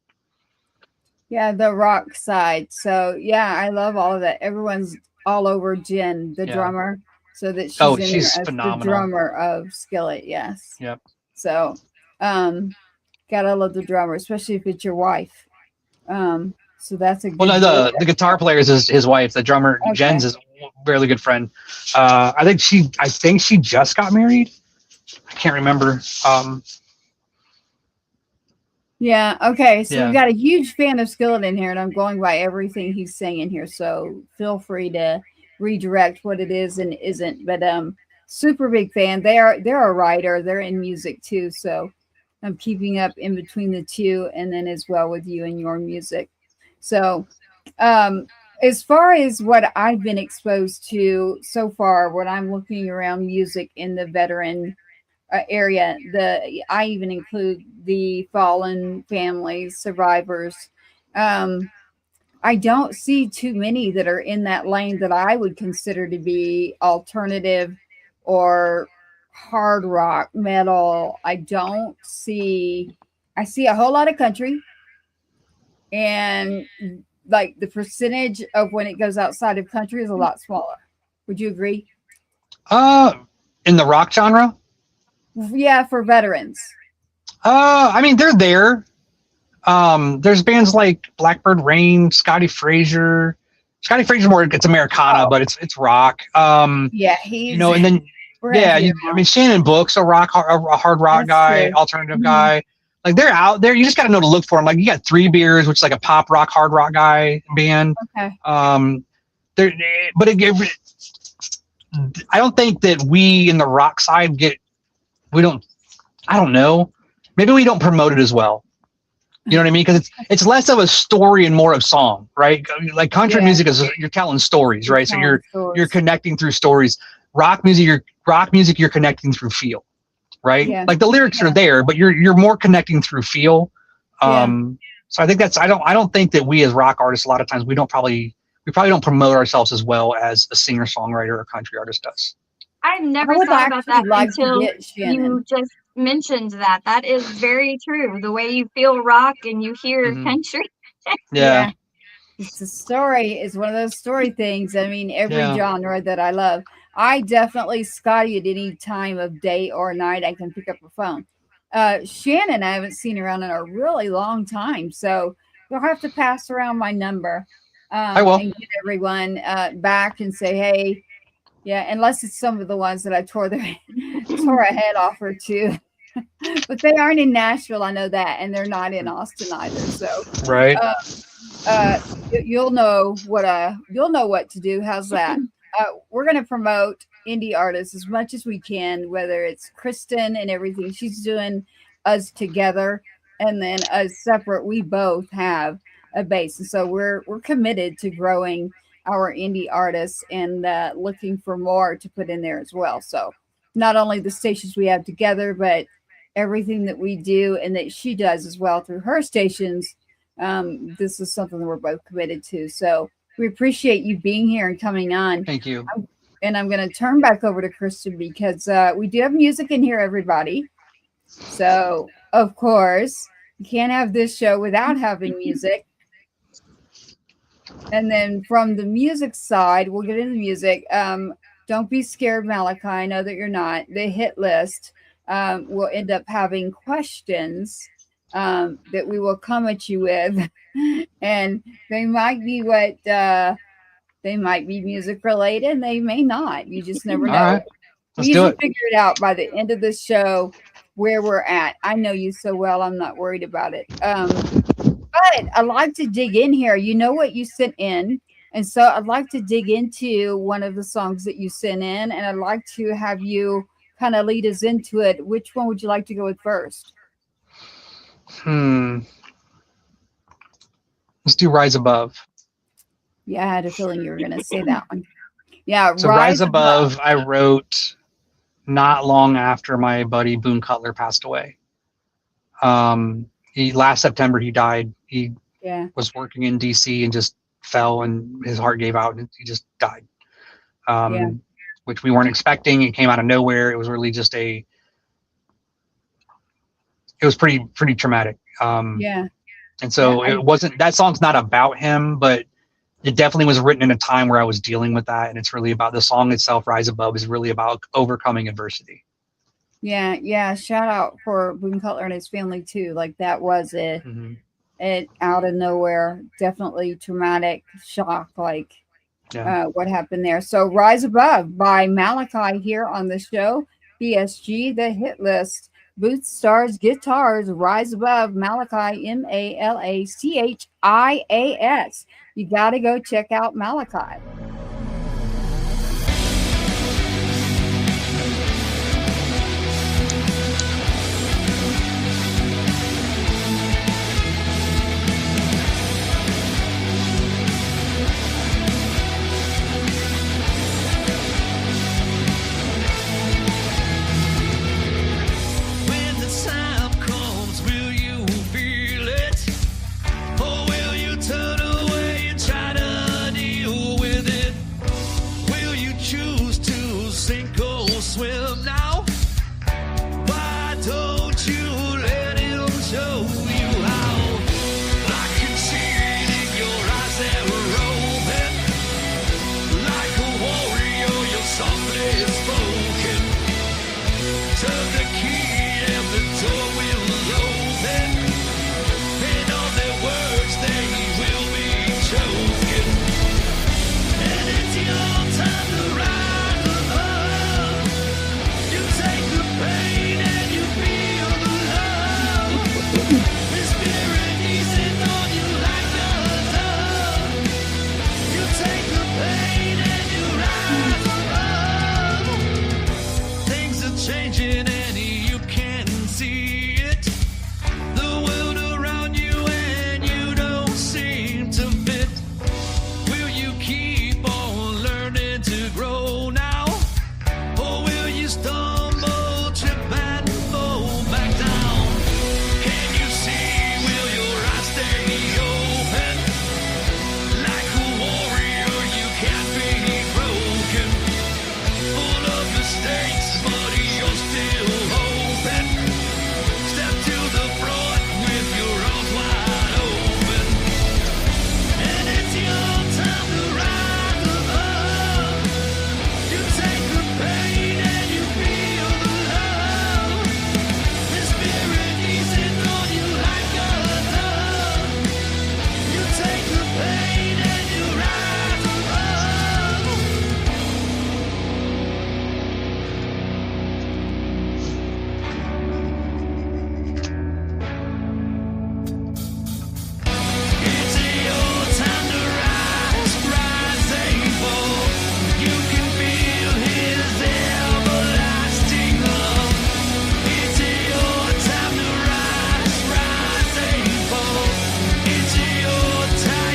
Yeah, the rock side. So yeah, I love all of that. Everyone's all over Jen, the drummer. So that she's phenomenal. The drummer of Skillet, yes. Yep. So, gotta love the drummer, especially if it's your wife. So that's a good. Well, no, the guitar player is his wife. The drummer, Jen's is a really good friend. I think she just got married. I can't remember. Yeah. Okay. So we've got a huge fan of Skillet in here, and I'm going by everything he's saying here. So feel free to redirect what it is and isn't, but super big fan. They're a writer, they're in music too, so I'm keeping up in between the two, and then as well with you and your music. So as far as what I've been exposed to so far, when I'm looking around music in the veteran area, I even include the fallen families, survivors. I don't see too many that are in that lane that I would consider to be alternative or hard rock metal. I see a whole lot of country, and like the percentage of when it goes outside of country is a lot smaller. Would you agree? In the rock genre? Yeah, for veterans. I mean, they're there. There's bands like Blackbird Rain, Scotty Frazier. Scotty Frazier more, it's Americana, but it's rock. Yeah, he's and then I mean Shannon Book's a hard rock guy, alternative guy. Like they're out there. You just got to know to look for them. Like you got Three Beers, which is like a pop rock hard rock guy band. Okay. I don't think that we in the rock side I don't know. maybe we don't promote it as well. You know what I mean? Because it's less of a story and more of song, right? Like country music is you're telling stories, right? So you're connecting through stories. Rock music, you're connecting through feel, right? Yeah. Like the lyrics are there, but you're more connecting through feel. So I think I don't think that we as rock artists a lot of times we probably don't promote ourselves as well as a singer songwriter or country artist does. I never I would thought about that like to until get Shannon. you just mentioned that. That is very true. The way you feel rock and you hear country. Yeah. It's a story. It's one of those story things. I mean, every Yeah. genre that I love. I definitely, Scotty, at any time of day or night, I can pick up a phone. Shannon, I haven't seen around in a really long time. So you'll have to pass around my number. I will. And get everyone back and say, hey, yeah, unless it's some of the ones that I tore a head off or two. But they aren't in Nashville, I know that, and they're not in Austin either. So right. You'll know what to do. How's that? We're gonna promote indie artists as much as we can, whether it's Kristen and everything she's doing, us together, and then us separate. We both have a base, and so we're committed to growing our indie artists and looking for more to put in there as well. So not only the stations we have together, but everything that we do and that she does as well through her stations. This is something that we're both committed to. So we appreciate you being here and coming on. Thank you. And I'm going to turn back over to Kristen because we do have music in here, everybody. So, of course, you can't have this show without having music. And then from the music side, we'll get into music. Don't be scared, Malachi. I know that you're not. The hit list will end up having questions that we will come at you with. And they might be they might be music related and they may not. You just never know. All right. Let's We do usually it. figure it out by the end of the show where we're at. I know you so well. I'm not worried about it. But I like to dig in here. You know what you sent in. And so I'd like to dig into one of the songs that you sent in. And I'd like to have you kind of lead us into it. Which one would you like to go with first? Let's do Rise Above. Yeah, I had a feeling you were going to say that one. Yeah. So Rise Above, I wrote not long after my buddy Boone Cutler passed away. Last September he died. He was working in DC and just fell and his heart gave out and he just died. Which we weren't expecting. It came out of nowhere. It was really just it was pretty traumatic. And so it wasn't, that song's not about him, but it definitely was written in a time where I was dealing with that. And it's really about the song itself. Rise Above is really about overcoming adversity. Yeah. Shout out for Boone Cutler and his family too. Like that was it out of nowhere. Definitely traumatic shock. Like what happened there. So Rise Above by Malachi here on the show. BSG, the hit list. Boots, Stars, Guitars, Rise Above, Malachi, Malchias. You got to go check out Malachi. Changing and you can see it. you stumble, trip and fall back down. Can you see? Will your eyes stay open? Like a warrior, you can't be broken. Full of mistakes, but you're still open. Step to the front with your arms wide open. And it's your time to rise above. You take the pain and you feel the love. The spirit easing on you like a dove. You take the pain and you rise above. It's your time to rise, rise and fall. You can feel His everlasting love. It's your time to rise, rise and fall. It's your time.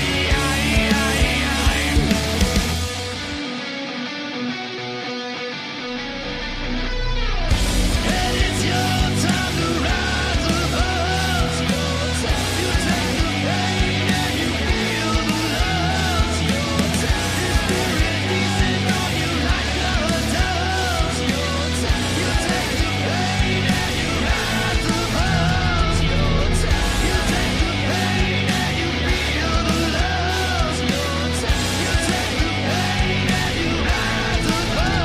And it's your time to rise above. You take the pain and you feel the love. The spirit easing on you like a dove. You take the pain and you rise above. You take the pain and you feel the love. You take the pain and you rise above.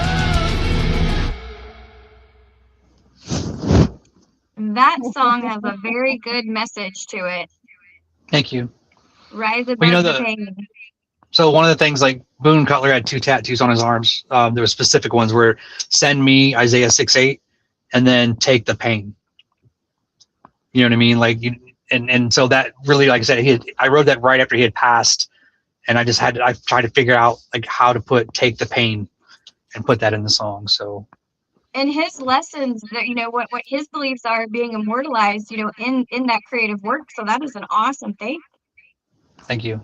That song has a very good message to it. Thank you. Rise above Well, you know, the pain. So one of the things, like Boone Cutler had 2 tattoos on his arms. There were specific ones where "Send me" Isaiah 6:8, and then "Take the pain." You know what I mean? Like, and so that really, like I said, I wrote that right after he had passed, and I tried to figure out like how to put "Take the pain" and put that in the song. So And his lessons, that what his beliefs are being immortalized, in that creative work. So that is an awesome thing. thank you.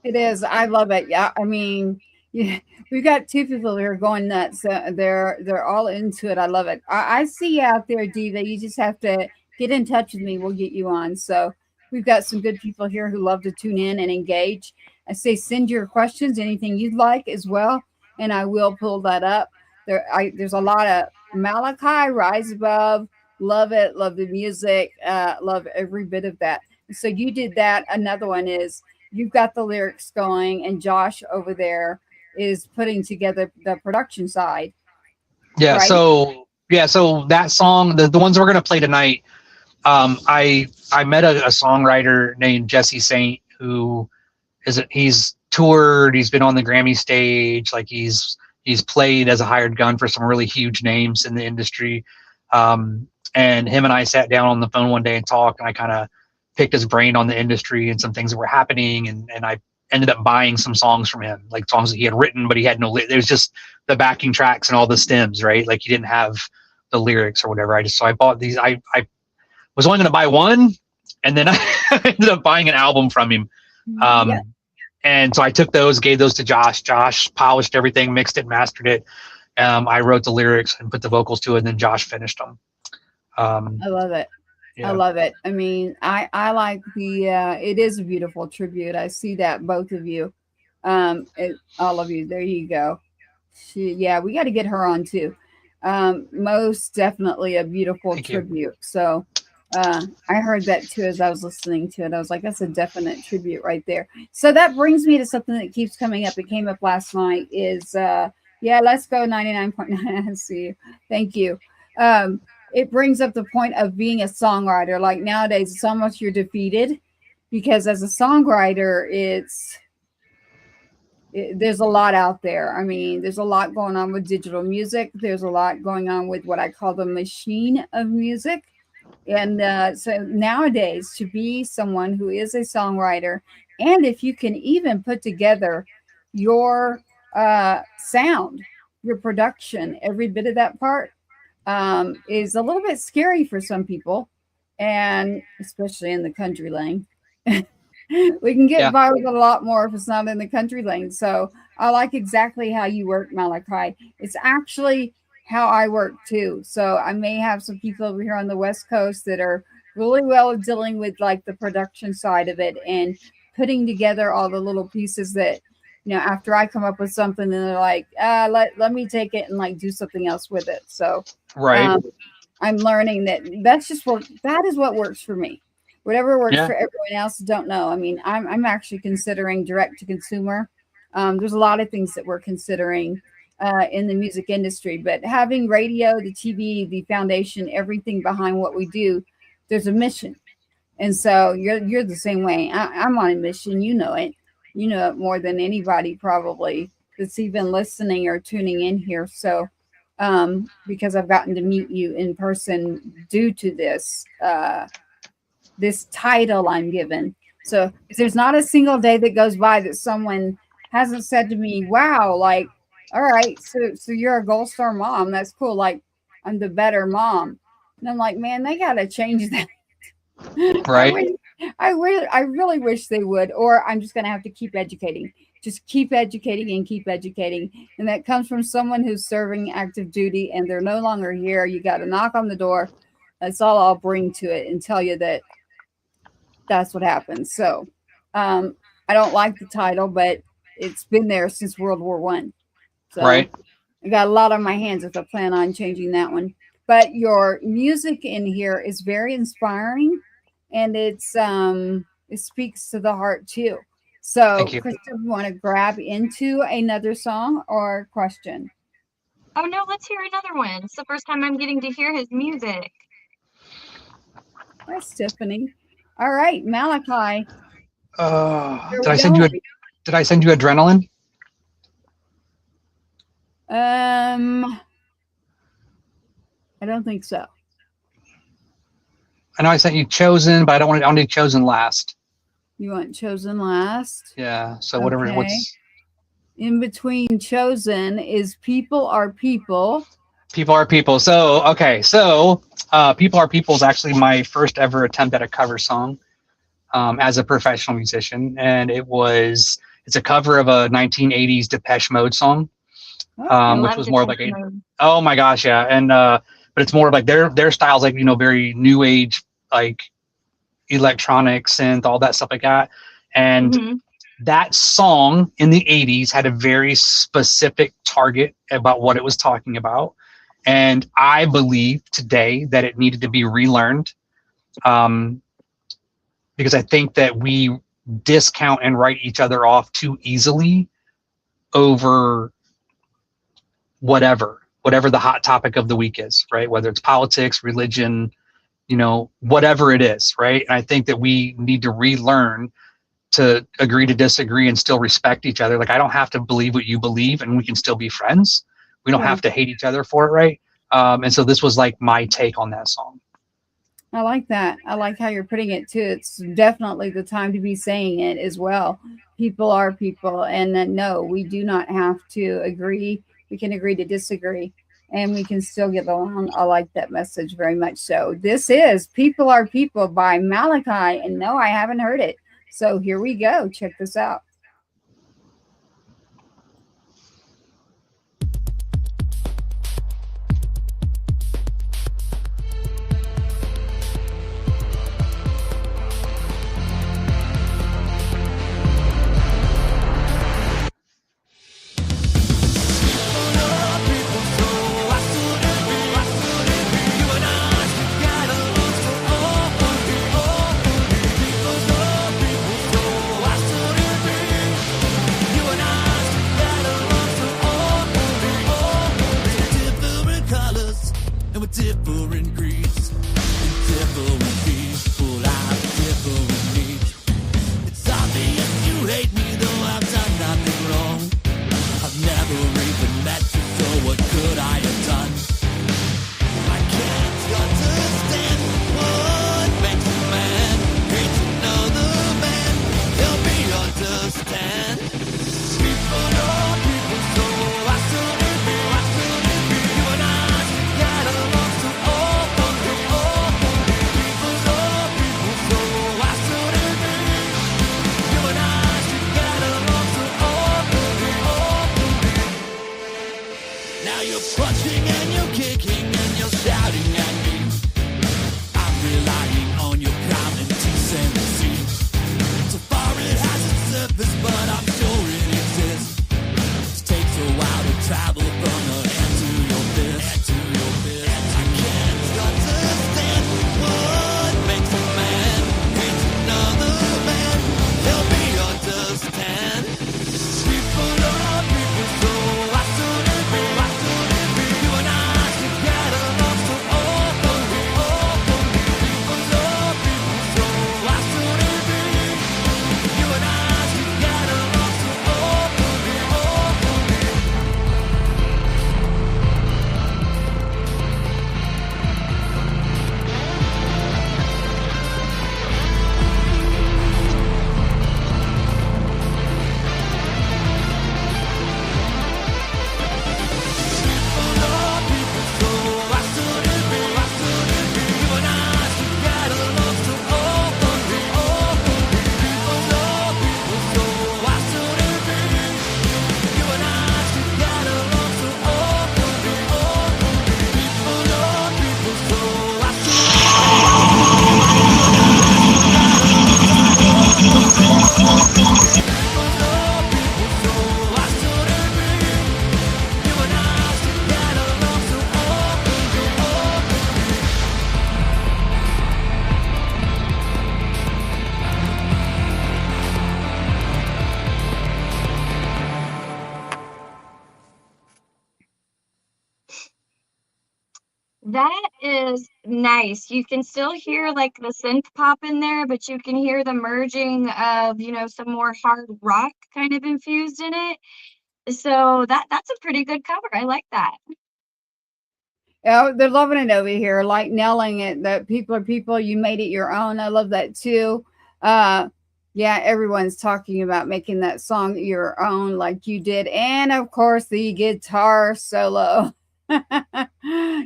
It is. I love it. Yeah. I mean, yeah, we've got 2 people who are going nuts. They're all into it. I love it. I see you out there, Diva. You just have to get in touch with me. We'll get you on. So we've got some good people here who love to tune in and engage. I say send your questions, anything you'd like as well, and I will pull that up. There's a lot of Malachi, Rise Above. Love it. Love the music. Love every bit of that. So you did that. Another one is you've got the lyrics going, and Josh over there is putting together the production side. Yeah. Right? So that song, the ones we're gonna play tonight. I met a songwriter named Jesse Saint who he's toured, he's been on the Grammy stage, like he's played as a hired gun for some really huge names in the industry. And him and I sat down on the phone one day and talked, and I kind of picked his brain on the industry and some things that were happening. And I ended up buying some songs from him, like songs that he had written, but he had there was just the backing tracks and all the stems, right? Like he didn't have the lyrics or whatever. So I bought these. I was only going to buy one, and then I ended up buying an album from him. Yeah. And so I took those, gave those to Josh. Josh polished everything, mixed it, mastered it. I wrote the lyrics and put the vocals to it, and then Josh finished them. I love it. Yeah. I love it. I mean, I like it is a beautiful tribute. I see that, both of you. All of you. There you go. We got to get her on too. Most definitely a beautiful Thank you. tribute. So I heard that too as I was listening to it. I was like, that's a definite tribute right there. So that brings me to something that keeps coming up. It came up last night is let's go 99.9. I see you. Thank you. It brings up the point of being a songwriter. Like nowadays, it's almost you're defeated, because as a songwriter, there's a lot out there. I mean, there's a lot going on with digital music. There's a lot going on with what I call the machine of music. And so nowadays, to be someone who is a songwriter, and if you can even put together your sound, your production, every bit of that part, is a little bit scary for some people, and especially in the country lane. We can get by with a lot more if it's not in the country lane. So I like exactly how you work, Malachi. It's actually how I work too. So I may have some people over here on the West Coast that are really well at dealing with like the production side of it and putting together all the little pieces that, after I come up with something, then they're like, let me take it and like do something else with it. So Right. I'm learning that that's just that is what works for me. Whatever works Yeah. for everyone else, don't know. I mean, I'm actually considering direct to consumer. There's a lot of things that we're considering in the music industry, but having radio, the TV, the foundation, everything behind what we do, there's a mission. And so you're the same way. I'm on a mission. You know it. You know it more than anybody probably that's even listening or tuning in here. So because I've gotten to meet you in person due to this title I'm given. So if there's not a single day that goes by that someone hasn't said to me, wow, like, all right, so you're a gold star mom. That's cool. Like, I'm the better mom. And I'm like, man, they got to change that. Right. I really wish they would, or I'm just going to have to keep educating. Just keep educating and keep educating. And that comes from someone who's serving active duty and they're no longer here. You got to knock on the door. That's all I'll bring to it and tell you that that's what happens. So I don't like the title, but it's been there since World War I. So Right. I got a lot on my hands if I plan on changing that one. But your music in here is very inspiring, and it speaks to the heart too. So, Thank you. Krista, you want to grab into another song or question? Oh no, let's hear another one. It's the first time I'm getting to hear his music. Hi, Tiffany. All right, Malachi. Here Did we I send go. did I send you Adrenaline? I don't think so. I know I sent you Chosen, but I don't need Chosen last. You want Chosen last? Yeah. So whatever. Okay. What's In between Chosen is People Are People. People Are People. So okay. So People Are People is actually my first ever attempt at a cover song as a professional musician, and it's a cover of a 1980s Depeche Mode song, which was more like oh my gosh, yeah, and but it's more like their style's like very new age, like electronic synth, all that stuff like that, and that song in the 80s had a very specific target about what it was talking about, and I believe today that it needed to be relearned, because I think that we discount and write each other off too easily over whatever the hot topic of the week is, right? Whether it's politics, religion, whatever it is, right? And I think that we need to relearn to agree to disagree and still respect each other. Like, I don't have to believe what you believe and we can still be friends. We don't have to hate each other for it, right? And so this was like my take on that song. I like that. I like how you're putting it too. It's definitely the time to be saying it as well. People are people. And then, no, we do not have to agree. We can agree to disagree and we can still get along. I like that message very much. So this is People Are People by Malachi. And no, I haven't heard it. So here we go. Check this out. Different creeds, different people have different needs. It's obvious you hate me, though I've done nothing wrong. I've never even met you, so what could I have done? I can't understand what makes a man hate another man. Help me understand. People are people, so I shouldn't be. You and I got along so That is nice. You can still hear like the synth pop in there, but you can hear the merging of, some more hard rock kind of infused in it. So that's a pretty good cover. I like that. Oh, they're loving it over here, like nailing it. That people are people. You made it your own. I love that too. Uh, yeah, everyone's talking about making that song your own, like you did, and of course the guitar solo.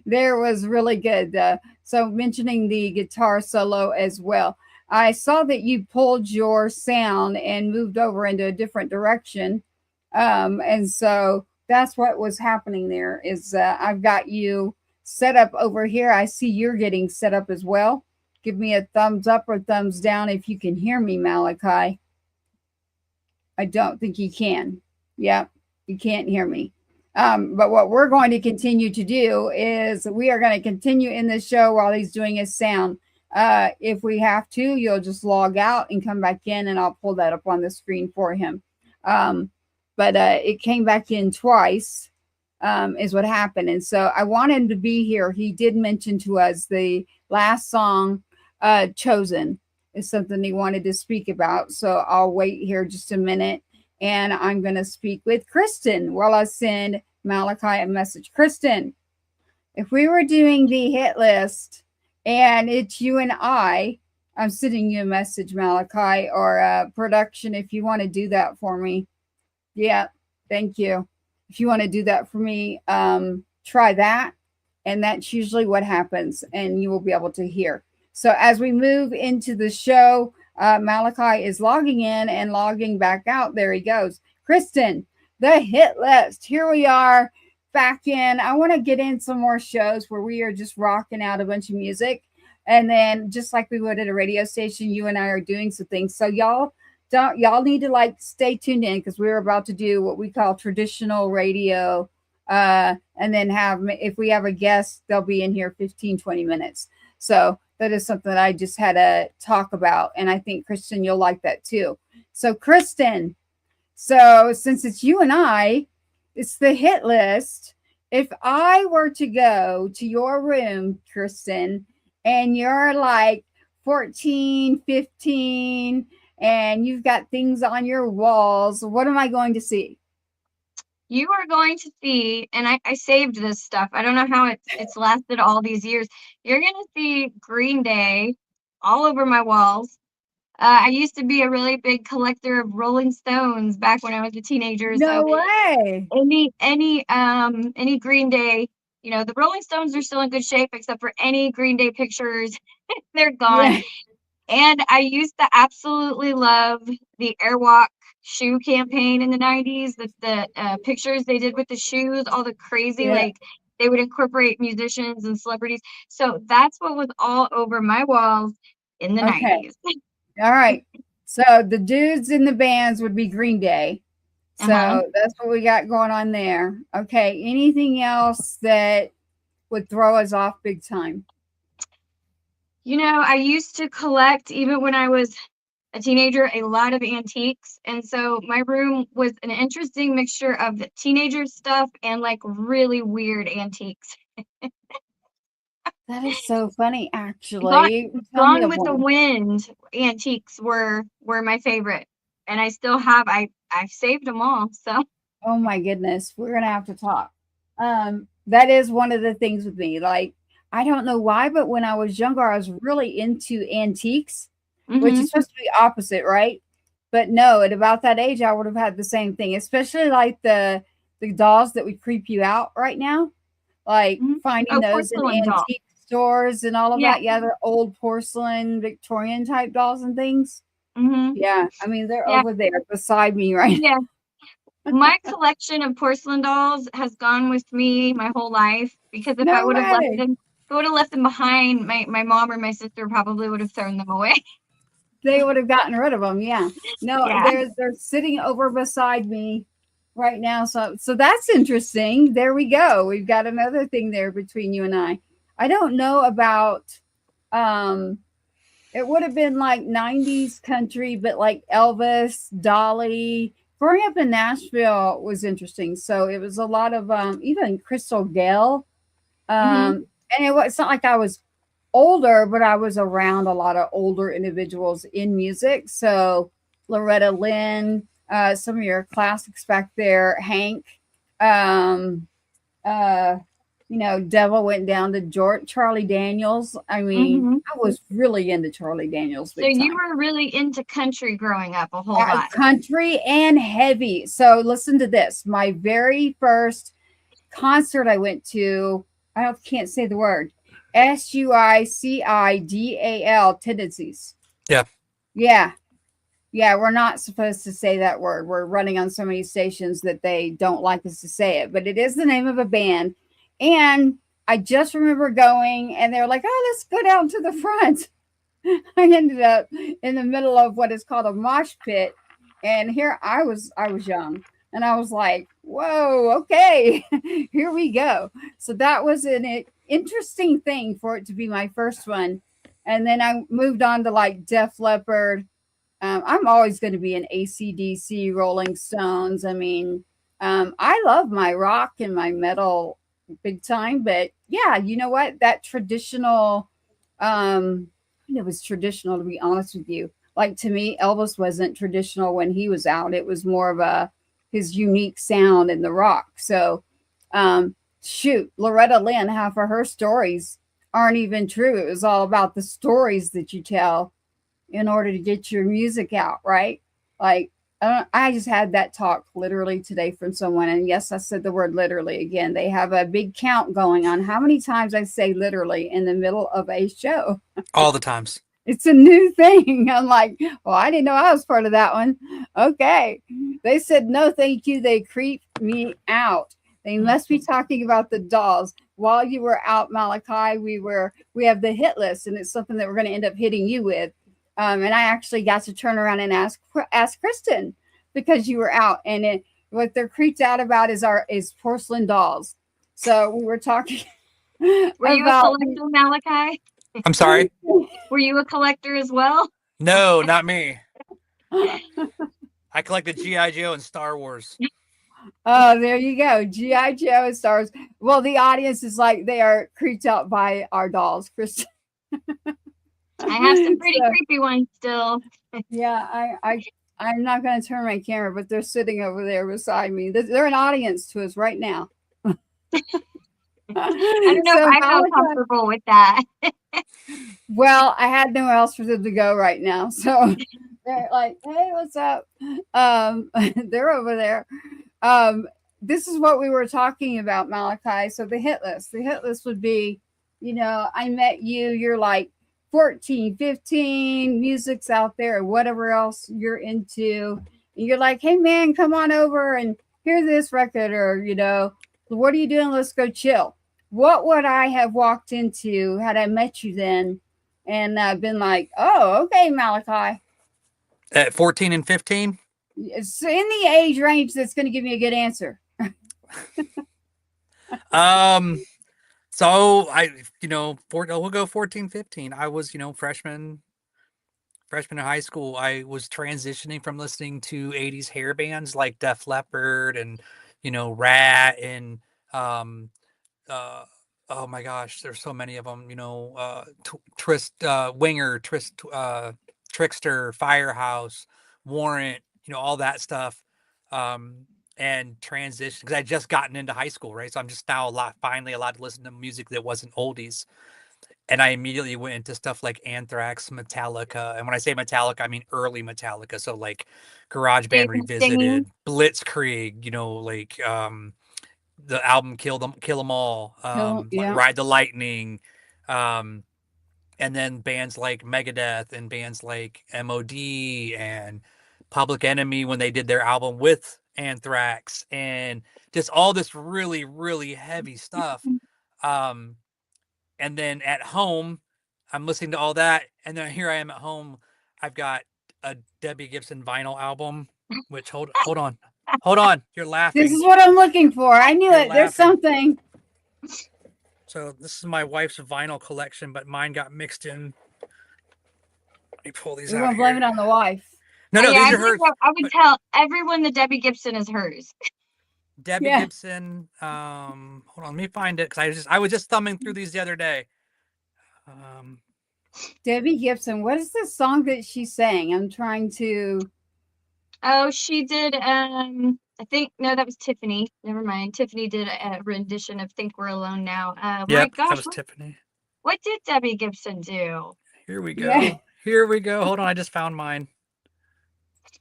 There was really good. So mentioning the guitar solo as well. I saw that you pulled your sound and moved over into a different direction, and so that's what was happening there. Is I've got you set up over here. I see you're getting set up as well. Give me a thumbs up or thumbs down if you can hear me, Malachi. I don't think you can. Yep, you can't hear me. But what we're going to continue to do is we are going to continue in this show while he's doing his sound. If we have to, you'll just log out and come back in, and I'll pull that up on the screen for him. But it came back in twice, is what happened. And so I want him to be here. He did mention to us the last song, Chosen, is something he wanted to speak about. So I'll wait here just a minute, and I'm going to speak with Kristen while I send Malachi a message. Kristen, if we were doing the hit list and it's you and I'm sending you a message, Malachi, or production, if you want to do that for me. Yeah, thank you. If you want to do that for me, try that. And that's usually what happens, and you will be able to hear. So as we move into the show, Malachi is logging in and logging back out. There he goes. Kristen, the hit list. Here we are back in. I want to get in some more shows where we are just rocking out a bunch of music. And then just like we would at a radio station, you and I are doing some things. So y'all need to like stay tuned in, because we're about to do what we call traditional radio. And then if we have a guest, they'll be in here 15-20 minutes. So that is something that I just had to talk about. And I think, Kristen, you'll like that too. So Kristen, since it's you and it's the hit list. If I were to go to your room, Kristen, and you're like 14, 15, and you've got things on your walls, what am I going to see? You are going to see, and I saved this stuff. I don't know how it's lasted all these years. You're going to see Green Day all over my walls. I used to be a really big collector of Rolling Stones back when I was a teenager. No way. Any Green Day, the Rolling Stones are still in good shape, except for any Green Day pictures. They're gone. Yeah. And I used to absolutely love the Airwalk shoe campaign in the 90s, the pictures they did with the shoes, all the crazy, like they would incorporate musicians and celebrities. So that's what was all over my walls in the 90s. All right. So the dudes in the bands would be Green Day. So that's what we got going on there. Okay. Anything else that would throw us off big time? I used to collect, even when I was a teenager, a lot of antiques. And so my room was an interesting mixture of the teenager stuff and like really weird antiques. That is so funny, actually. Gone with the Wind antiques were my favorite. And I still have, I've saved them all. So. Oh my goodness. We're going to have to talk. That is one of the things with me. Like, I don't know why, but when I was younger, I was really into antiques, which is supposed to be opposite, right? But no, at about that age, I would have had the same thing, especially like the dolls that would creep you out right now, like finding those in antique stores and all of that. Yeah, they're old porcelain, Victorian type dolls and things. Yeah, I mean, they're over there beside me right now. My collection of porcelain dolls has gone with me my whole life, because if I would have left them behind, my mom or my sister probably would have thrown them away. They would have gotten rid of them. Yeah. No, they're sitting over beside me right now. So that's interesting. There we go. We've got another thing there between you and I. I don't know about, it would have been like 90s country, but like Elvis, Dolly. Growing up in Nashville was interesting. So it was a lot of even Crystal Gale. And it's not like I was older, but I was around a lot of older individuals in music. So Loretta Lynn, some of your classics back there, Hank, um, Devil Went Down to Charlie Daniels. I mean, Hmm. I was really into Charlie Daniels So big you time. were really into country growing up a whole lot. Country and heavy. So listen to this. My very first concert I went to, can't say the word, Suicidal tendencies. Yeah. Yeah. Yeah, we're not supposed to say that word. We're running on so many stations that they don't like us to say it, but it is the name of a band. And I just remember going and they're like, oh, let's go down to the front. I ended up in the middle of what is called a mosh pit. And here I was young and I was like, whoa, okay, here we go. So that was an interesting thing for it to be my first one. And then I moved on to like Def Leppard. I'm always going to be an AC/DC, Rolling Stones. I mean, I love my rock and my metal big time, but yeah, you know what? That traditional, it was traditional to be honest with you. Like to me, Elvis wasn't traditional when he was out. It was more of his unique sound in the rock. So, shoot, Loretta Lynn, half of her stories aren't even true. It was all about the stories that you tell in order to get your music out, right? Like, I just had that talk literally today from someone. And yes, I said the word literally again. They have a big count going on how many times I say literally in the middle of a show. All the times. It's a new thing. I'm like, well, I didn't know I was part of that one. Okay. They said, no, thank you. They creeped me out. They must be talking about the dolls. While you were out, Malachi, we have the hit list, and it's something that we're going to end up hitting you with. And I actually got to turn around and ask Kristen because you were out, and what they're creeped out about is porcelain dolls. So we were talking. Were you a collector, Malachi? I'm sorry. Were you a collector as well? No, not me. I collected G.I. Joe and Star Wars. Oh, there you go. G.I. Joe and Star Wars. Well, the audience is like, they are creeped out by our dolls, Kristen. I have some pretty creepy ones still. Yeah, I'm not going to turn my camera, but they're sitting over there beside me. They're an audience to us right now. I don't know if I felt comfortable with that. Well, I had nowhere else for them to go right now. So they're like, hey, what's up? They're over there. This is what we were talking about, Malachi. So the hit list would be, I met you, you're like 14, 15, music's out there, or whatever else you're into. And you're like, hey, man, come on over and hear this record, or, what are you doing? Let's go chill. What would I have walked into had I met you then and been like, oh, okay, Malachi. At 14 and 15? It's in the age range that's going to give me a good answer. So we'll go 14, 15. I was, freshman in high school. I was transitioning from listening to 80s hair bands like Def Leppard and, Rat and, oh my gosh, there's so many of them, Winger, Trickster, Firehouse, Warrant, all that stuff. And transition because I just gotten into high school, right? So I'm just now finally allowed to listen to music that wasn't oldies. And I immediately went into stuff like Anthrax, Metallica. And when I say Metallica, I mean early Metallica. So like Garage Band Revisited, Blitzkrieg, the album Kill 'Em All, Ride the Lightning, and then bands like Megadeth and bands like MOD and Public Enemy when they did their album with Anthrax, and just all this really, really heavy stuff. And then at home, I'm listening to all that, and then here I am at home. I've got a Debbie Gibson vinyl album, which hold on. You're laughing. This is what I'm looking for. I knew it. There's something. So this is my wife's vinyl collection, but mine got mixed in. Let me pull these out. We're gonna blame it on the wife. No, yeah, these are hers. I would tell everyone that Debbie Gibson is hers. Debbie Yeah. Gibson. Hold on, let me find it because I was just thumbing through these the other day. Debbie Gibson. What is the song that she sang? I'm trying to. Oh, she did. I think no, that was Tiffany. Never mind. Tiffany did a rendition of "Think We're Alone Now." My Yep, that gosh, was Tiffany. what did Debbie Gibson do? Here we go. Yeah. Here we go. Hold on, I just found mine.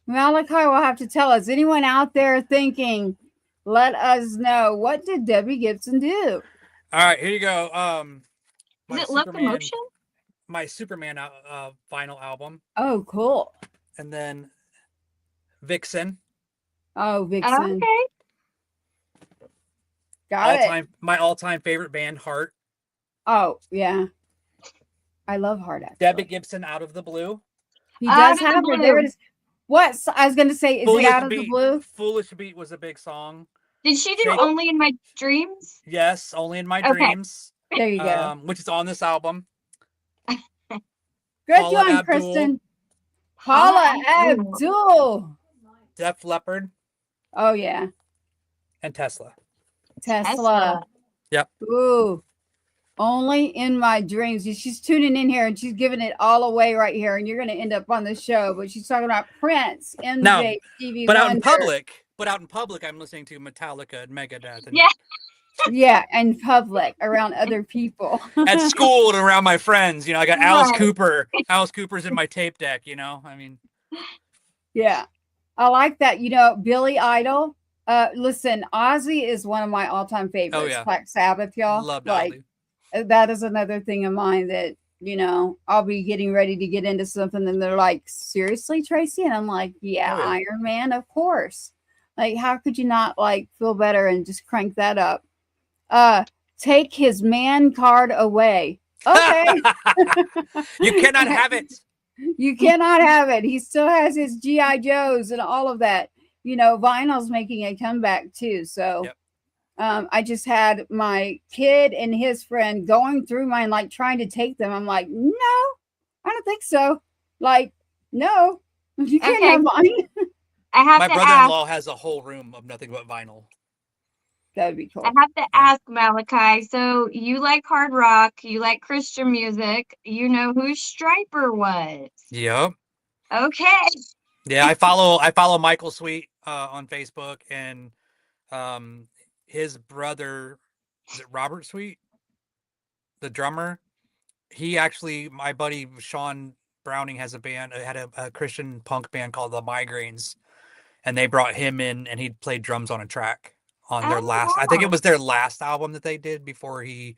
Malachi will have to tell us. Anyone out there thinking, let us know. What did Debbie Gibson do? All right, here you go. Is it Locomotion? My Superman vinyl album, Oh, cool. and then Vixen. Oh, Vixen. Okay. Got it. My all-time favorite band, Heart. Oh, yeah. I love Heart, actually. Debbie Gibson, Out of the Blue. He Out does of the have her. There Blue. it is. What? I was going to say, is it Out of the Blue? Foolish Beat was a big song. Did she do Shake- Only in My Dreams? Yes, Only in My Okay. Dreams. There you go. Which is on this album. Good Paula job, Abdul. Kristen. Paula Abdul. Def Leppard Oh, yeah. and Tesla. Tesla. Yep. Ooh. Only in My Dreams. She's tuning in here and she's giving it all away right here. And you're going to end up on the show. But she's talking about Prince, MJ, Now, Stevie But out in Wonder. public, I'm listening to Metallica and Megadeth. And Yeah. Yeah, in public around other people. At school and around my friends, I got Alice Right. Cooper. Alice Cooper's in my tape deck. I mean, Yeah. I like that. Billy Idol. Listen, Ozzy is one of my all-time favorites. Oh, yeah. Black Sabbath, y'all. loved Like, Ozzy. that is another thing of mine that, I'll be getting ready to get into something and they're like, seriously, Tracy? And I'm like, yeah, Oh, yeah. Iron Man, of course. Like, how could you not feel better and just crank that up? Take his man card away. Okay. You cannot have it. You cannot have it. He still has his GI Joes and all of that. Vinyl's making a comeback too. So Yep. I just had my kid and his friend going through mine, trying to take them. I'm like, no, I don't think so. No, you can't Okay. have mine. I have My to ask. brother-in-law has a whole room of nothing but vinyl. That'd be cool. I have to ask Malachi. So you like hard rock, you like Christian music. You know who Striper was? Yep. Okay. Yeah, I follow Michael Sweet on Facebook, and his brother, is it Robert Sweet, the drummer? My buddy Sean Browning has a band, had a Christian punk band called the Migraines, and they brought him in, and he played drums on a track on their last. I think it wow. was their last album that they did before he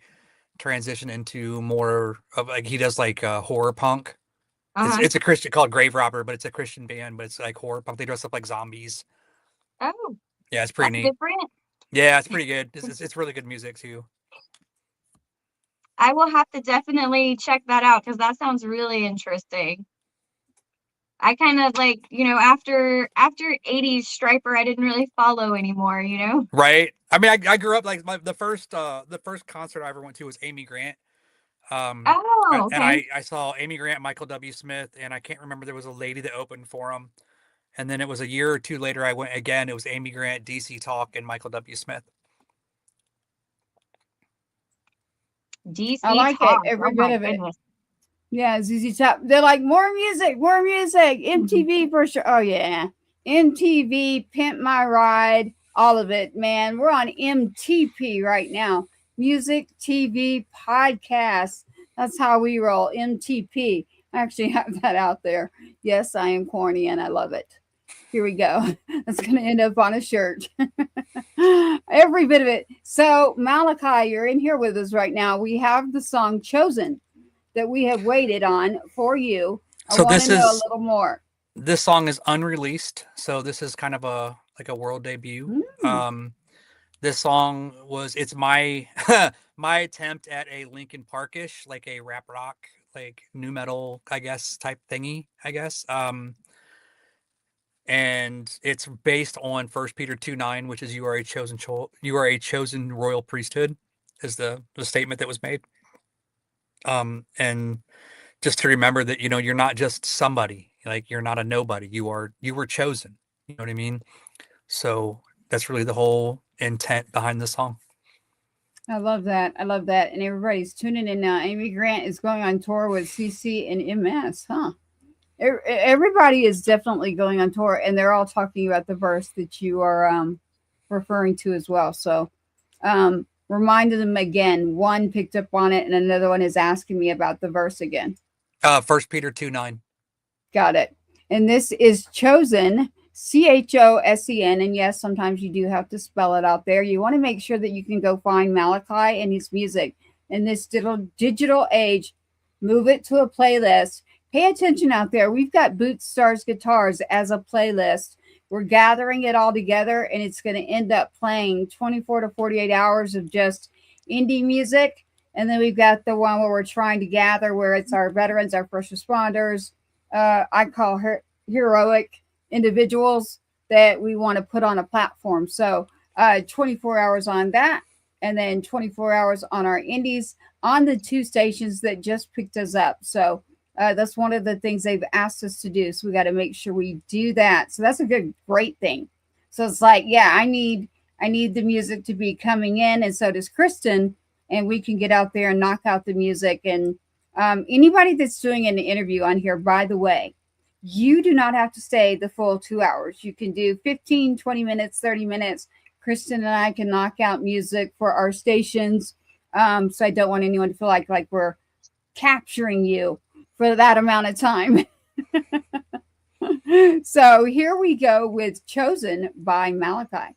transitioned into more of he does horror punk. Uh-huh. It's a Christian called Grave Robber, but it's a Christian band, but it's like horror punk. They dress up like zombies. Oh, Yeah, it's pretty that's neat. different. Yeah, it's pretty good. It's really good music too. I will have to definitely check that out because that sounds really interesting. I kind of after 80s Striper, I didn't really follow anymore, Right. I mean, I grew up the first concert I ever went to was Amy Grant. Oh, And okay. I saw Amy Grant, Michael W. Smith, and I can't remember, there was a lady that opened for him. And then it was a year or two later I went again. It was Amy Grant, DC Talk, and Michael W. Smith. DC I like Talk. it, every Oh my bit of it. goodness. Yeah, ZZ Top. They're like, more music. MTV for sure. Oh, yeah. MTV, Pimp My Ride, all of it, man. We're on MTP right now. Music, TV, podcasts. That's how we roll. MTP. I actually have that out there. Yes, I am corny and I love it. Here we go. That's going to end up on a shirt. Every bit of it. So, Malachi, you're in here with us right now. We have the song Chosen that we have waited on for you. I want to know a little more. This song is unreleased, so this is kind of a world debut. This song it's my my attempt at a Linkin Parkish, like a rap rock, like nu metal, I guess, type thingy, I guess. And it's based on 1 Peter 2:9, which is you are a chosen royal priesthood, is the statement that was made. And just to remember that, you're not just somebody, you're not a nobody. You were chosen. You know what I mean? So that's really the whole intent behind the song. I love that. I love that. And everybody's tuning in now. Amy Grant is going on tour with CC and MS, huh? Everybody is definitely going on tour, and they're all talking about the verse that you are referring to as well. So reminded them again. One picked up on it, and another one is asking me about the verse again. 1 Peter 2:9. Got it. And this is Chosen, CHOSEN. And yes, sometimes you do have to spell it out there. You want to make sure that you can go find Malachi and his music in this digital age. Move it to a playlist. Pay attention out there. We've got Boots, Stars, Guitars as a playlist. We're gathering it all together, and it's going to end up playing 24 to 48 hours of just indie music. And then we've got the one where we're trying to gather, where it's our veterans, our first responders. I call her heroic individuals that we want to put on a platform. So 24 hours on that, and then 24 hours on our indies on the 2 stations that just picked us up. So that's one of the things they've asked us to do. So we got to make sure we do that. So that's a great thing. So it's like, yeah, I need the music to be coming in, and so does Kristen, and we can get out there and knock out the music. And anybody that's doing an interview on here, by the way, you do not have to stay the full 2 hours. You can do 15, 20 minutes, 30 minutes. Kristen and I can knock out music for our stations. So I don't want anyone to feel like we're capturing you for that amount of time. So here we go with Chosen by Malachi.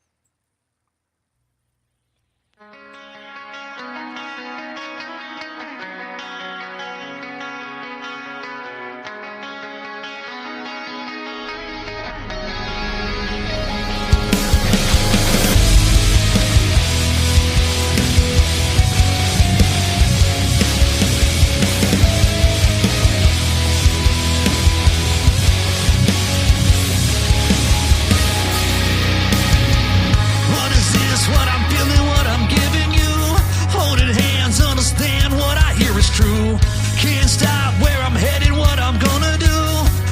True. Can't stop where I'm headed, what I'm gonna do.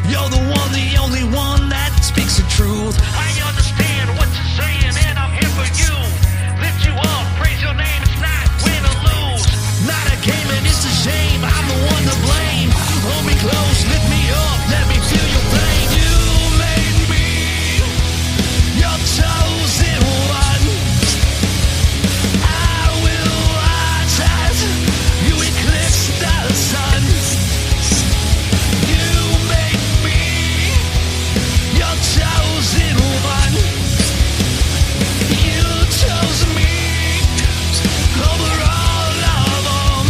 You're the one, the only one that speaks the truth. I understand what you're saying, and I'm here for you. Lift you up, praise your name, it's not win or lose. Not a game and it's a shame, I'm the one to blame. Hold me close, lift me up, let me feel your pain. You made me your chosen one. I will rise as you eclipse the sun. You make me your chosen one. You chose me over all of them.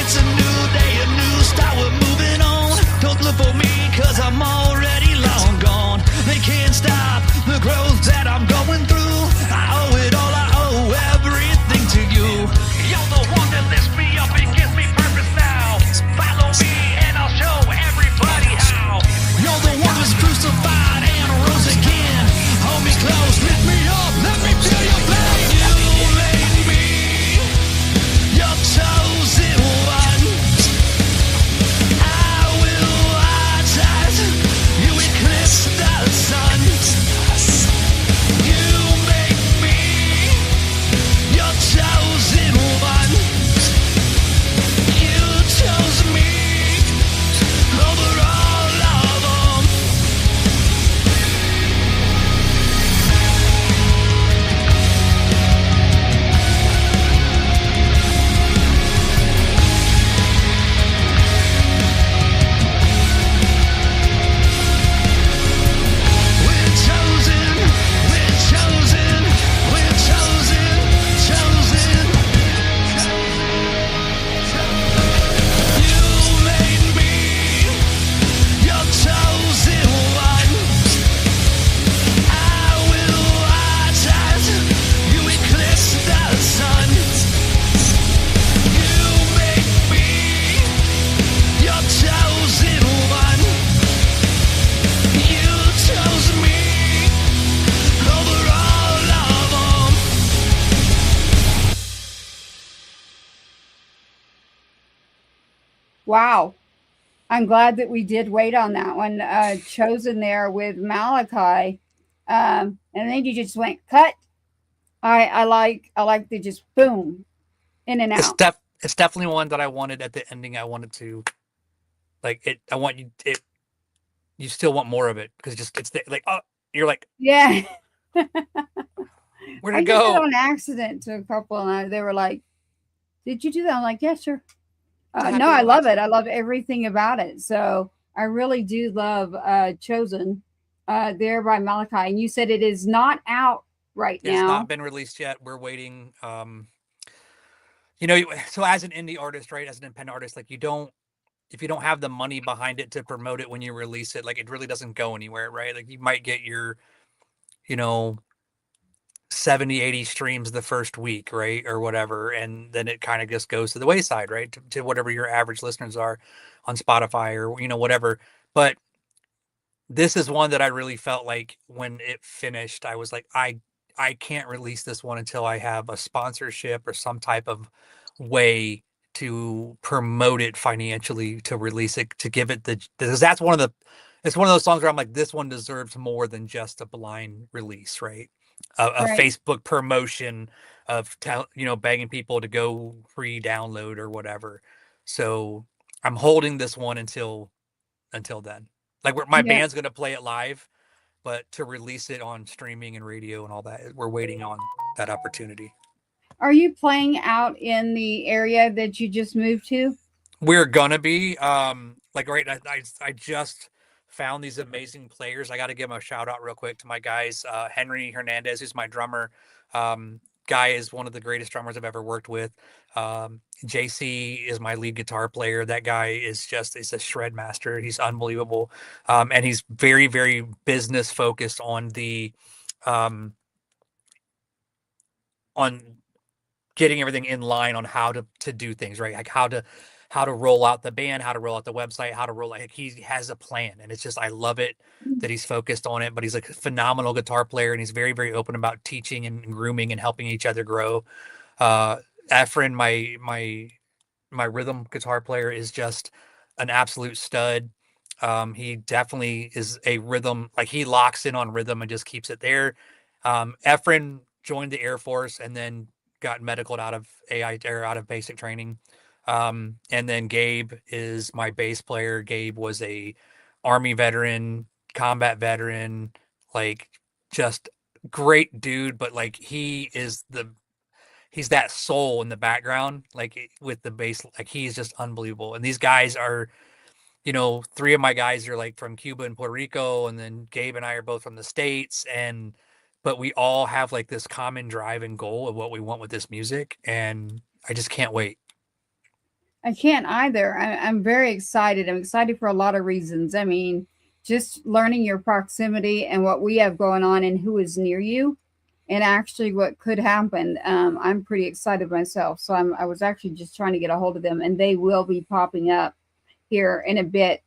It's a new day, a new start, we're moving on. Don't look for me, cause I'm already long gone. They can't stop the growth that I'm going through. I owe it all, I owe everything to you. You're the one that lifts me up and gives me purpose now. Follow me and I'll show everybody how. You're the one who's crucified and rose again. Hold me close, lift me up, let me feel your pain. You made me your chosen one. I will rise as you eclipse the sun. You make me your chosen one. You chose me over all of them. We're chosen, we're chosen, we're chosen, chosen. You made me your chosen one. I will rise as you eclipse the sun. You make me your chosen one. You chose me over all of them. Wow. I'm glad that we did wait on that one. Chosen there with Malachi. And then you just went cut. I like the just boom in and It's out. it's definitely one that I wanted at the ending. I wanted to like it. I want you it. You still want more of it because it's like, oh, you're like, Yeah. where'd I it did that go? on accident to a couple, and they were like, "Did you do that?" I'm like, "Yeah, sure." No, I love it. I love everything about it. So I really do love Chosen there by Malachi. And you said it is not out right It has not now. been released yet. We're waiting. You know, so as an indie artist, right, as an independent artist, like if you don't have the money behind it to promote it when you release it, like it really doesn't go anywhere, right? Like you might get your, you know, 70, 80 streams the first week, right? Or whatever. And then it kind of just goes to the wayside, right? To whatever your average listeners are on Spotify or, whatever. But this is one that I really felt like when it finished, I was like, I can't release this one until I have a sponsorship or some type of way to promote it financially, to release it, to give it because that's it's one of those songs where I'm like, this one deserves more than just a blind release, right? A Right. Facebook promotion of begging people to go free download or whatever. So I'm holding this one until then. Like my Yeah. band's gonna play it live, but to release it on streaming and radio and all that, we're waiting on that opportunity. Are you playing out in the area that you just moved to? We're gonna be like right. I just found these amazing players. I got to give them a shout out real quick to my guys. Henry Hernandez, who's my drummer. Guy is one of the greatest drummers I've ever worked with. JC is my lead guitar player. That guy is is a shred master. He's unbelievable. And he's very, very business focused on um, on getting everything in line on how to do things, right? Like how to roll out the band, how to roll out the website, how to roll, like he has a plan. And it's just, I love it that he's focused on it, but he's like a phenomenal guitar player and he's very, very open about teaching and grooming and helping each other grow. Efren, my rhythm guitar player, is just an absolute stud. He definitely is a rhythm, like he locks in on rhythm and just keeps it there. Efren joined the Air Force and then got medicaled out of AI or out of basic training. And then Gabe is my bass player. Gabe was a Army veteran, combat veteran, like just great dude, but like he's that soul in the background, like with the bass, like he's just unbelievable. And these guys are, three of my guys are like from Cuba and Puerto Rico, and then Gabe and I are both from the States, but we all have like this common drive and goal of what we want with this music, and I just can't wait. I can't either. I'm very excited. I'm excited for a lot of reasons. I mean, just learning your proximity and what we have going on and who is near you and actually what could happen. I'm pretty excited myself. So I was actually just trying to get a hold of them, and they will be popping up here in a bit.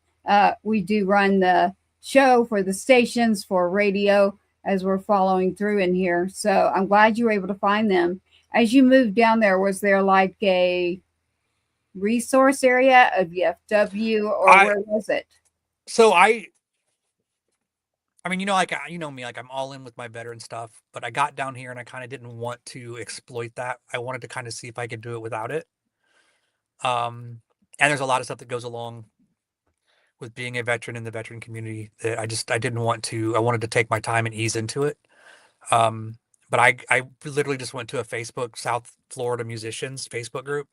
We do run the show for the stations for radio as we're following through in here. So I'm glad you were able to find them. As you moved down there, was there like a resource area, a VFW, or where was it? So I mean, like, you know me, like I'm all in with my veteran stuff, but I got down here and I kind of didn't want to exploit that. I wanted to kind of see if I could do it without it. And there's a lot of stuff that goes along with being a veteran in the veteran community that I didn't want to. I wanted to take my time and ease into it. But I literally just went to a Facebook South Florida musicians Facebook group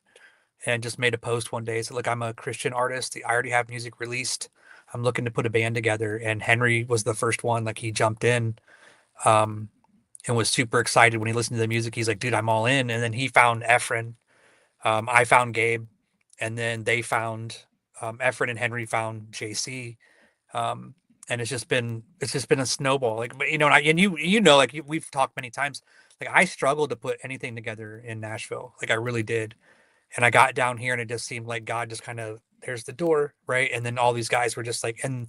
and just made a post one day. So look, I'm a Christian artist. I already have music released. I'm looking to put a band together. And Henry was the first one. Like he jumped in, and was super excited when he listened to the music. He's like, dude, I'm all in. And then he found Efren. I found Gabe, and then they found, Efren and Henry found JC. And it's just been a snowball. Like, but like we've talked many times, like I struggled to put anything together in Nashville. Like I really did. And I got down here and it just seemed like God just kind of, there's the door, right? And then all these guys were just like, and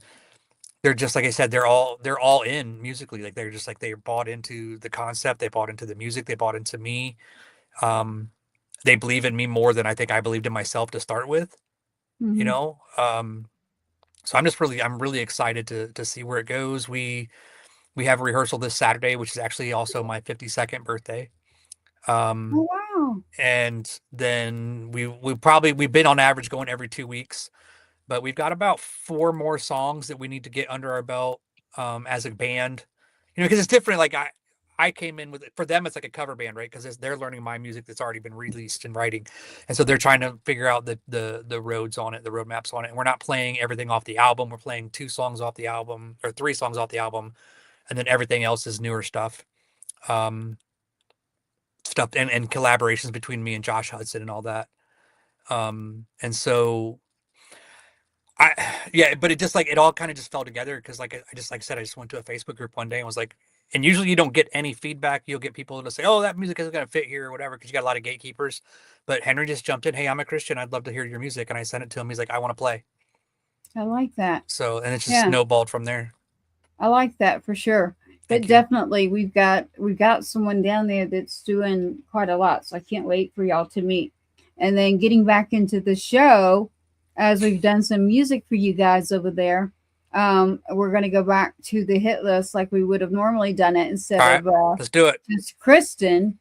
they're just, like I said, they're all in musically. Like they're just like, they bought into the concept, they bought into the music, they bought into me. They believe in me more than I think I believed in myself to start with, Mhm. So I'm really excited to see where it goes. We have a rehearsal this Saturday, which is actually also my 52nd birthday. Oh, wow. And then we've been on average going every 2 weeks, but we've got about 4 more songs that we need to get under our belt as a band. Because it's different. Like I came in with it. For them, it's like a cover band, right? Because they're learning my music that's already been released in writing, and so they're trying to figure out the roads on it, the roadmaps on it. And we're not playing everything off the album. We're playing 2 songs off the album, or 3 songs off the album, and then everything else is newer stuff. Stuff and collaborations between me and Josh Hudson and all that. And so but it just like it all kind of just fell together because like I said, I just went to a Facebook group one day and was like, and usually you don't get any feedback. You'll get people to say, oh, that music isn't gonna fit here or whatever, because you got a lot of gatekeepers. But Henry just jumped in, hey, I'm a Christian, I'd love to hear your music, and I sent it to him. He's like, I want to play. I like that. So and it's just snowballed from there. I like that for sure. But definitely we've got someone down there that's doing quite a lot. So I can't wait for y'all to meet. And then getting back into the show, as we've done some music for you guys over there, we're going to go back to the hit list like we would have normally done it instead of let's do it. Just Kristen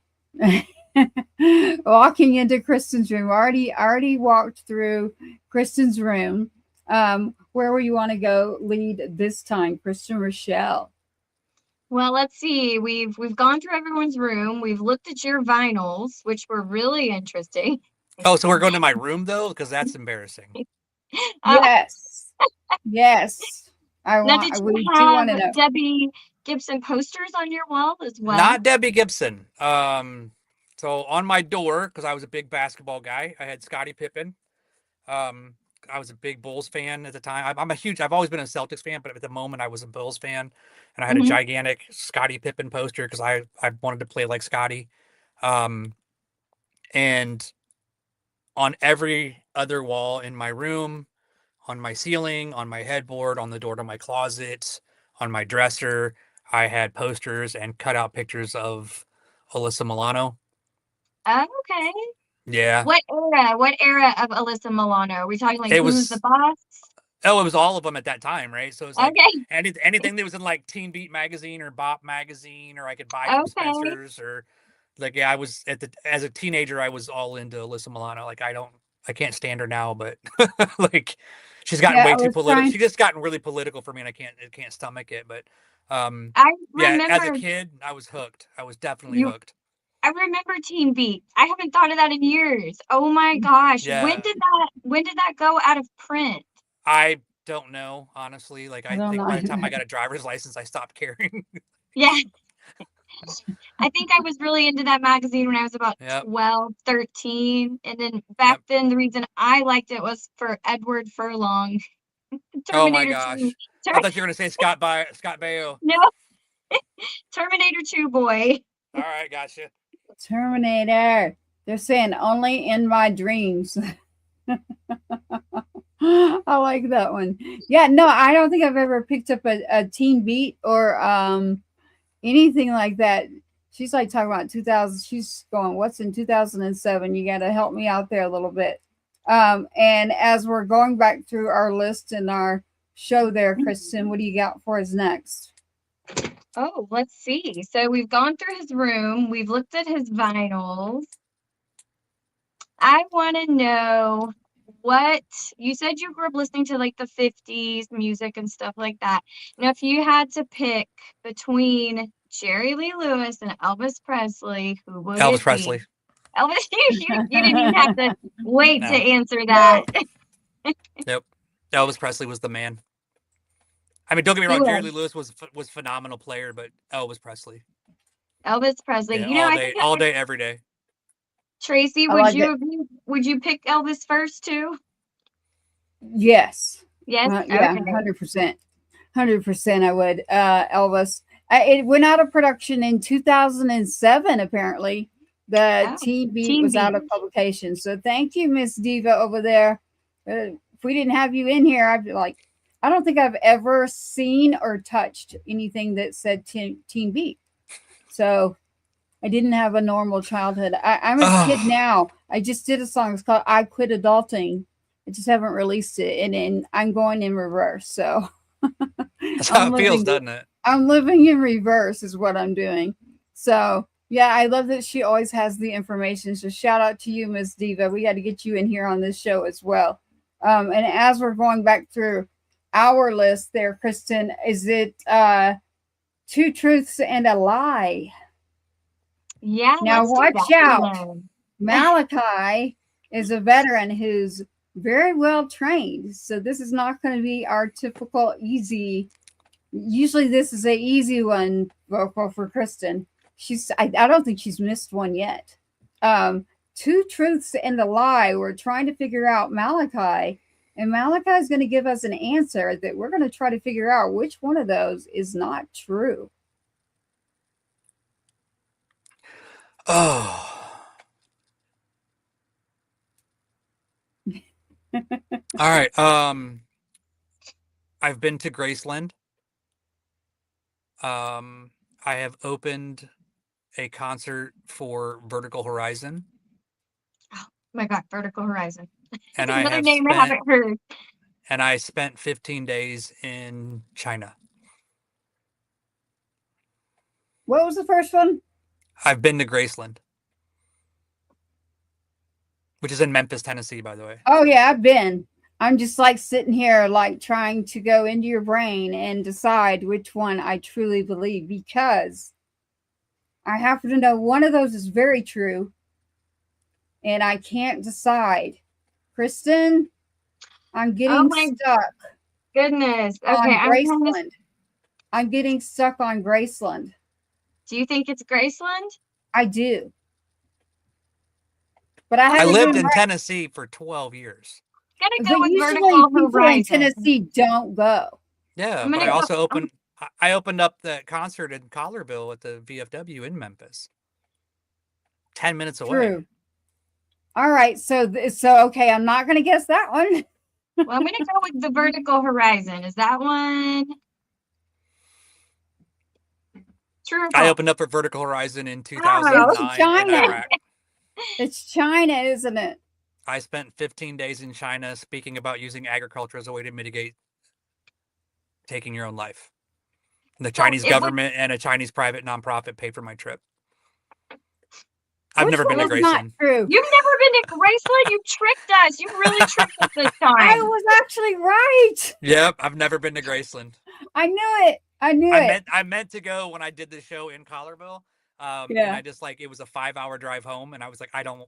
walking into Kristen's room. I already walked through Kristen's room. Where will you want to go lead this time, Kristen Rochelle? Well, let's see. We've gone through everyone's room. We've looked at your vinyls, which were really interesting. Oh, so we're going to my room though, because that's embarrassing. Yes, yes. Now, did you have Debbie Gibson posters on your wall as well? Not Debbie Gibson. So on my door, because I was a big basketball guy, I had Scottie Pippen. I was a big Bulls fan at the time. I've always been a Celtics fan, but at the moment I was a Bulls fan, and I had a gigantic Scottie Pippen poster because I wanted to play like Scottie. And on every other wall in my room, on my ceiling, on my headboard, on the door to my closet, on my dresser, I had posters and cutout pictures of Alyssa Milano. Okay. Yeah. What era of Alyssa Milano? Are we talking like Who's the Boss? Oh, it was all of them at that time, right? So it's like anything that was in like Teen Beat magazine or Bop magazine, or I could buy from Spencer's, or like I was as a teenager, I was all into Alyssa Milano. Like I can't stand her now, but like she's gotten way too political. She just gotten really political for me, and I can't stomach it. But as a kid, I was hooked. I was definitely hooked. I remember Teen Beat. I haven't thought of that in years. Oh my gosh. Yeah. When did that go out of print? I don't know, honestly. Like I think by the time I got a driver's license, I stopped caring. Yeah. I think I was really into that magazine when I was about 12, 13. And then back then, the reason I liked it was for Edward Furlong. Oh my gosh. I thought you were going to say Scott Baio. No. Terminator 2 boy. All right, gotcha. Terminator. They're saying only in my dreams. I like that one. Yeah, no, I don't think I've ever picked up a Teen Beat or anything like that. She's like talking about 2000. She's going, what's in 2007? You got to help me out there a little bit. And as we're going back through our list and our show there, Kristen, what do you got for us next? Oh, let's see. So we've gone through his room. We've looked at his vinyls. I want to know what you said you grew up listening to, like the 50s music and stuff like that. Now, if you had to pick between Jerry Lee Lewis and Elvis Presley, who would Elvis Presley. Elvis, you didn't even have to wait to answer that. Yep. Elvis Presley was the man. I mean, don't get me wrong, Jerry Lee Lewis was phenomenal player, but Elvis Presley. Elvis Presley. Yeah, all day, every day. Tracy, would you pick Elvis first too? Yes. Yes. Yeah, 100%. 100% I would. Elvis. It went out of production in 2007, apparently. The Teen Beat was out of publication. So thank you, Miss Diva over there. If we didn't have you in here, I'd be like, I don't think I've ever seen or touched anything that said Teen Beat. So I didn't have a normal childhood. I'm a kid now. I just did a song. It's called I Quit Adulting. I just haven't released it. And I'm going in reverse. So that's how it feels, doesn't it? I'm living in reverse is what I'm doing. So yeah, I love that she always has the information. So shout out to you, Miss Diva. We got to get you in here on this show as well. And as we're going back through our list there, Kristen, is it two truths and a lie? Yeah. Now let's do watch that out. one. Malachi is a veteran who's very well trained. So this is not going to be our typical easy. Usually this is a easy one for Kristen. I don't think she's missed one yet. Two truths and a lie. We're trying to figure out Malachi, and Malachi is going to give us an answer that we're going to try to figure out which one of those is not true. Oh. All right. I've been to Graceland. I have opened a concert for Vertical Horizon. Oh my God, Vertical Horizon. And Another name I haven't heard. And I spent 15 days in China. What was the first one? I've been to Graceland, which is in Memphis, Tennessee, by the way. Oh yeah, I've been. I'm just like sitting here, like trying to go into your brain and decide which one I truly believe, because I happen to know one of those is very true, and I can't decide. Kristen, I'm getting stuck. Goodness. Okay, On Graceland. I'm getting stuck on Graceland. Do you think it's Graceland? I do. But I lived in Tennessee for 12 years. Gonna go with usually Vertical people Horizon. in Tennessee don't go. Yeah, but I also I opened up the concert in Collierville at the VFW in Memphis. 10 minutes away. True. All right, so okay, I'm not going to guess that one. Well, I'm gonna go with the Vertical Horizon. Is that one true or false? I opened up for Vertical Horizon in 2009 in Iraq. It's China, isn't it? I spent 15 days in China speaking about using agriculture as a way to mitigate taking your own life. And the Chinese government and a Chinese private nonprofit paid for my trip. I've never been to Graceland. True. You've never been to Graceland? You tricked us. You really tricked us this time. I was actually right. Yep, I've never been to Graceland. I knew it. I meant to go when I did the show in Collierville. And I just it was a 5-hour drive home, and I was like, I gotta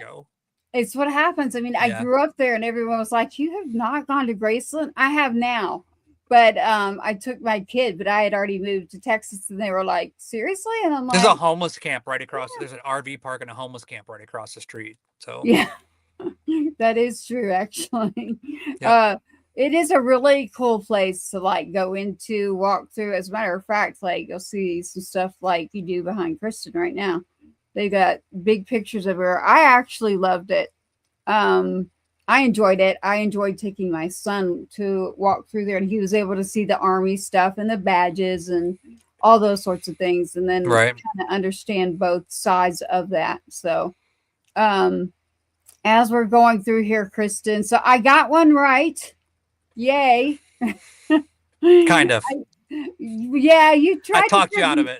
go. It's what happens. I mean, I grew up there, and everyone was like, "You have not gone to Graceland?" I have now, but I took my kid, but I had already moved to Texas, and they were like, "Seriously?" And I'm like, "There's a homeless camp right across. There's an RV park and a homeless camp right across the street." So yeah, that is true. Actually, it is a really cool place to like go into, walk through. As a matter of fact, like you'll see some stuff like you do behind Kristen right now. They got big pictures of her. I actually loved it. I enjoyed it. I enjoyed taking my son to walk through there, and he was able to see the Army stuff and the badges and all those sorts of things, and then kind of understand both sides of that. So, as we're going through here, Kristen, so I got one right. Yay. Kind of. Yeah, you tried. I talked you out of it.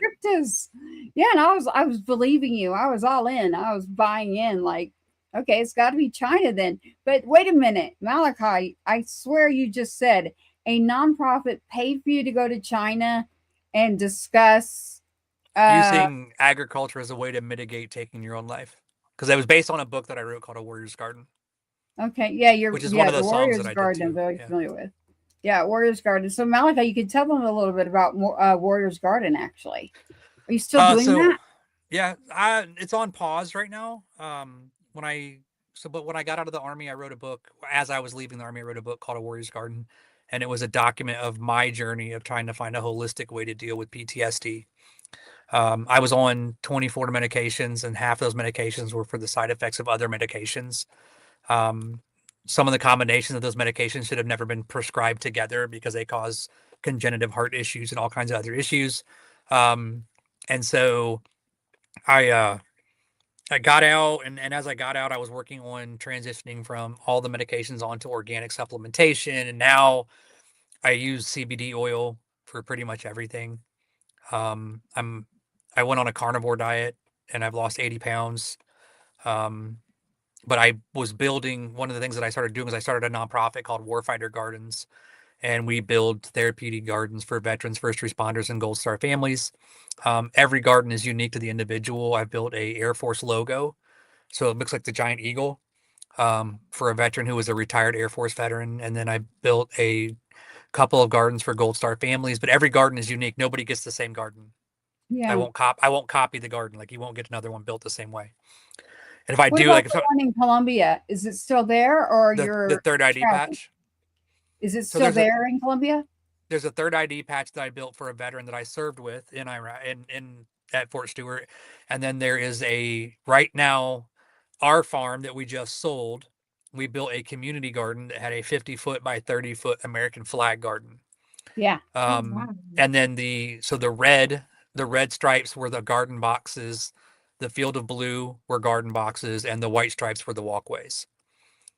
Yeah, and I was believing you. I was all in. I was buying in. Like, okay, it's got to be China then. But wait a minute, Malachi. I swear you just said a nonprofit paid for you to go to China and discuss using agriculture as a way to mitigate taking your own life, because it was based on a book that I wrote called A Warrior's Garden. Okay, yeah, which is one of the songs that I Garden. did I'm very familiar with. Yeah, Warrior's Garden. So Malachi, you could tell them a little bit about Warrior's Garden. Actually, are you still doing that? Yeah, it's on pause right now. But when I got out of the Army, I wrote a book. As I was leaving the Army, I wrote a book called A Warrior's Garden, and it was a document of my journey of trying to find a holistic way to deal with PTSD. I was on 24 medications, and half of those medications were for the side effects of other medications. Some of the combinations of those medications should have never been prescribed together because they cause congenital heart issues and all kinds of other issues. And so I got out, and as I got out, I was working on transitioning from all the medications onto organic supplementation. And now I use CBD oil for pretty much everything. I went on a carnivore diet and I've lost 80 pounds. But I was building, one of the things that I started doing was I started a nonprofit called Warfighter Gardens, and we build therapeutic gardens for veterans, first responders, and Gold Star families. Every garden is unique to the individual. I built a Air Force logo, so it looks like the giant eagle, for a veteran who was a retired Air Force veteran. And then I built a couple of gardens for Gold Star families, but every garden is unique. Nobody gets the same garden. Yeah. I won't copy the garden. Like, you won't get another one built the same way. And if I What do, about like, if the one in Columbia? Is it still there, or the third ID patch, Is it So still there's a- there in Columbia? there's a third ID patch that I built for a veteran that I served with in Iraq, in at Fort Stewart. And then there is right now, our farm that we just sold, we built a community garden that had a 50-foot by 30-foot American flag garden. Yeah. wow. And then the red stripes were the garden boxes, the field of blue were garden boxes, and the white stripes were the walkways.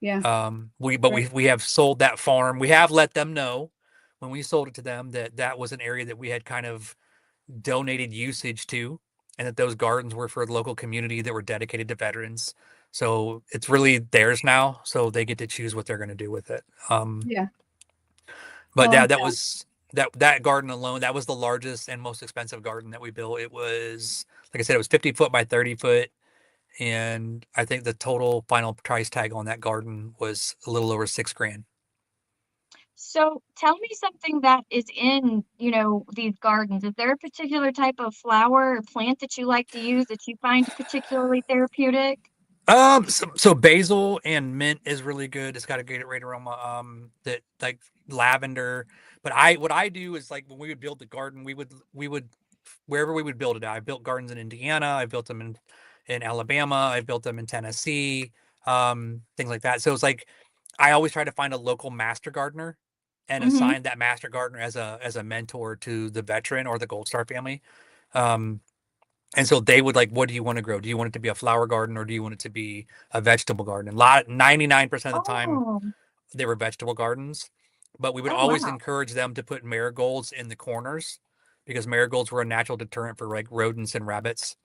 Yeah. We have sold that farm. We have let them know when we sold it to them that was an area that we had kind of donated usage to, and that those gardens were for the local community that were dedicated to veterans. So it's really theirs now. So they get to choose what they're going to do with it. Yeah. But I yeah, like that was that garden alone. That was the largest and most expensive garden that we built. It was, like I said, it was 50 foot by 30 foot. And I think the total final price tag on that garden was a little over $6,000. So tell me something that is in, these gardens. Is there a particular type of flower or plant that you like to use that you find particularly therapeutic? So basil and mint is really good. It's got a great aroma. That, like, lavender. But what I do is, like, when we would build the garden, we would wherever we would build it. I built gardens in Indiana. I built them in Alabama. I built them in Tennessee. Things like that. So it's like, I always try to find a local master gardener and Mhm. assign that master gardener as a mentor to the veteran or the Gold Star family. And so they would, like, what do you want to grow? Do you want it to be a flower garden, or do you want it to be a vegetable garden? 99% of the time Oh, they were vegetable gardens, but we would oh always wow. encourage them to put marigolds in the corners, because marigolds were a natural deterrent for, like, rodents and rabbits.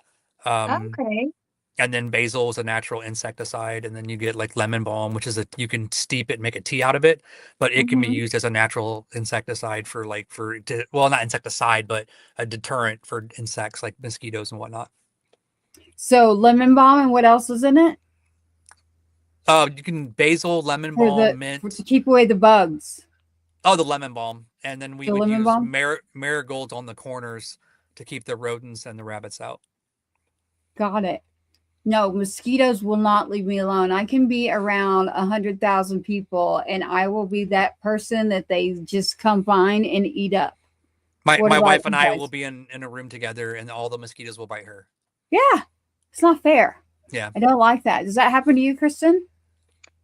Um, Okay. and then basil is a natural insecticide, and then you get, like, lemon balm, which is you can steep it and make a tea out of it, but it can be Mhm. used as a natural insecticide well, not insecticide, but a deterrent for insects like mosquitoes and whatnot. So lemon balm, and what else is in it? You can basil, lemon For balm, mint. to keep away the bugs. Oh, the lemon balm, and then we The would lemon use balm? marigolds on the corners to keep the rodents and the rabbits out. Got it. No, mosquitoes will not leave me alone. I can be around 100,000 people, and I will be that person that they just come find and eat up. My What about wife and you I guys? will be in a room together, and all the mosquitoes will bite her. Yeah, it's not fair. Yeah. I don't like that. Does that happen to you, Kristen?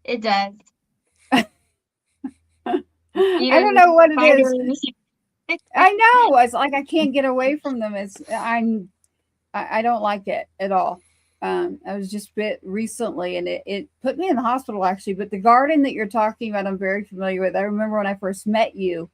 It does. I don't know what it is. is. I know. It's like I can't get away from them. I don't like it at all. I was just bit recently, and it put me in the hospital, actually. But the garden that you're talking about, I'm very familiar with. I remember when I first met you,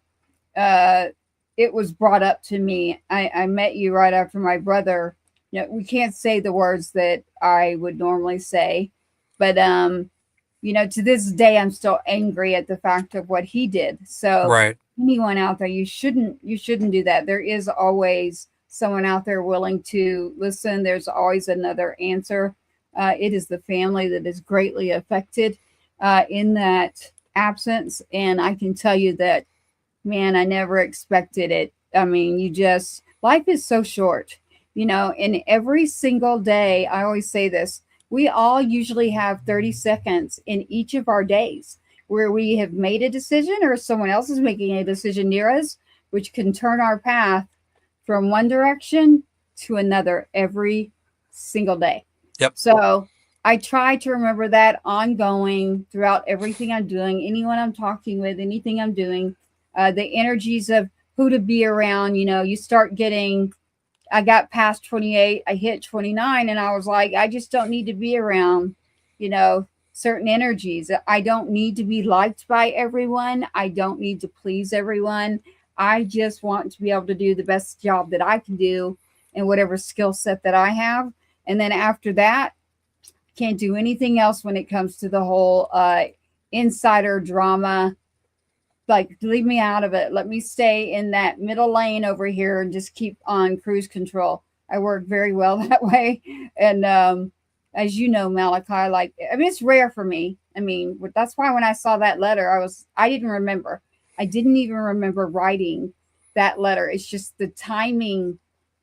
it was brought up to me. I met you right after my brother. We can't say the words that I would normally say, but to this day, I'm still angry at the fact of what he did. So Right. anyone out there, you shouldn't do that. There is always someone out there willing to listen. There's always another answer. It is the family that is greatly affected in that absence. And I can tell you that, man, I never expected it. I mean, life is so short, and every single day, I always say this, we all usually have 30 seconds in each of our days where we have made a decision, or someone else is making a decision near us, which can turn our path from one direction to another every single day. Yep. So I try to remember that ongoing throughout everything I'm doing, anyone I'm talking with, anything I'm doing, the energies of who to be around. You start getting, I got past 28, I hit 29, and I was like, I just don't need to be around, certain energies. I don't need to be liked by everyone. I don't need to please everyone. I just want to be able to do the best job that I can do in whatever skill set that I have. And then after that, can't do anything else when it comes to the whole insider drama. Like, leave me out of it. Let me stay in that middle lane over here and just keep on cruise control. I work very well that way. And as you know, Malachi, like, I mean, it's rare for me. I mean, that's why when I saw that letter, I didn't remember. I didn't even remember writing that letter. It's just the timing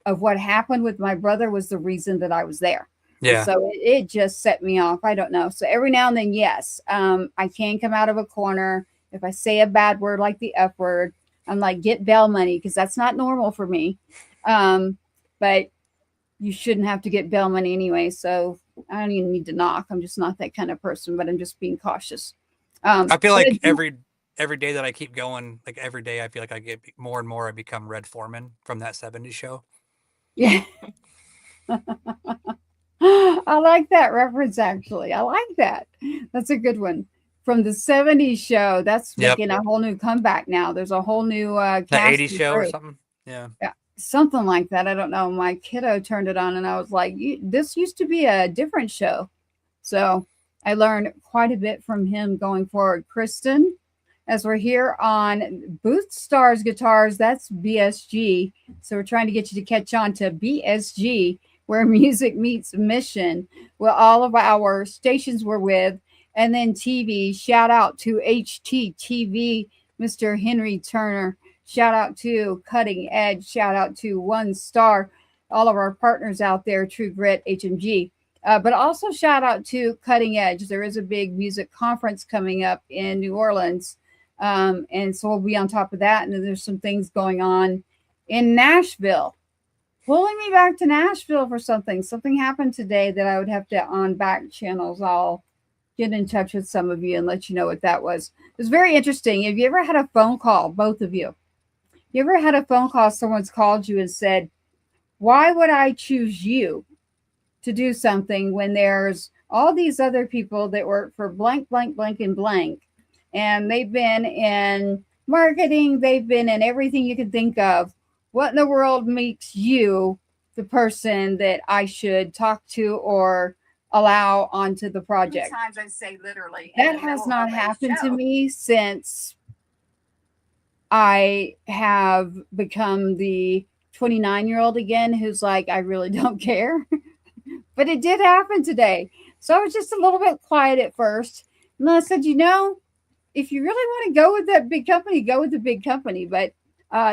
of what happened with my brother was the reason that I was there. Yeah. So it just set me off. I don't know. So every now and then, yes, I can come out of a corner. If I say a bad word like the F word, I'm like, get bail money, because that's not normal for me. But you shouldn't have to get bail money anyway. So I don't even need to knock. I'm just not that kind of person, but I'm just being cautious. I feel like every day that I keep going, like every day, I feel like I get more and more. I become Red Foreman from that '70s show. Yeah. I like that reference, actually. I like that. That's a good one. From the '70s show, that's making a whole new comeback now. There's a whole new the '80s show or something. Yeah, something like that. I don't know. My kiddo turned it on, and I was like, "This used to be a different show." So I learned quite a bit from him going forward. Kristen, as we're here on Booth Stars Guitars, that's BSG. So we're trying to get you to catch on to BSG, where music meets mission. Well, all of our stations we're with. And then TV, shout out to HTTV, Mr. Henry Turner. Shout out to Cutting Edge. Shout out to One Star, all of our partners out there, True Grit, HMG. But also shout out to Cutting Edge. There is a big music conference coming up in New Orleans. And so we'll be on top of that. And then there's some things going on in Nashville. Pulling me back to Nashville for something. Something happened today that I would have to, on back channels, I'll get in touch with some of you and let you know what that was. It was very interesting. Have you ever had a phone call, both of you? You ever had a phone call, someone's called you and said, why would I choose you to do something when there's all these other people that work for blank, blank, blank, and blank, and they've been in marketing, they've been in everything you can think of. What in the world makes you the person that I should talk to or allow onto the project? Sometimes I say literally. That has not happened to me since I have become the 29-year-old again who's like, I really don't care. But it did happen today. So I was just a little bit quiet at first. And then I said, if you really want to go with that big company, go with the big company. But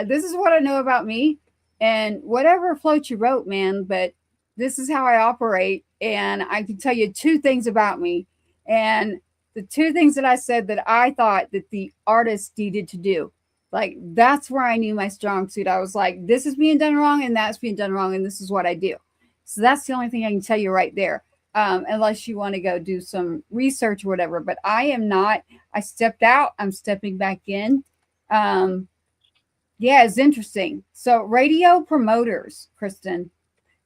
this is what I know about me. And whatever floats your boat, man. But this is how I operate. And I can tell you two things about me. And the two things that I said that I thought that the artist needed to do. Like, that's where I knew my strong suit. I was like, this is being done wrong and that's being done wrong. And this is what I do. So that's the only thing I can tell you right there. Unless you want to go do some research or whatever. But I am not. I stepped out. I'm stepping back in. Yeah, it's interesting. So radio promoters, Kristen.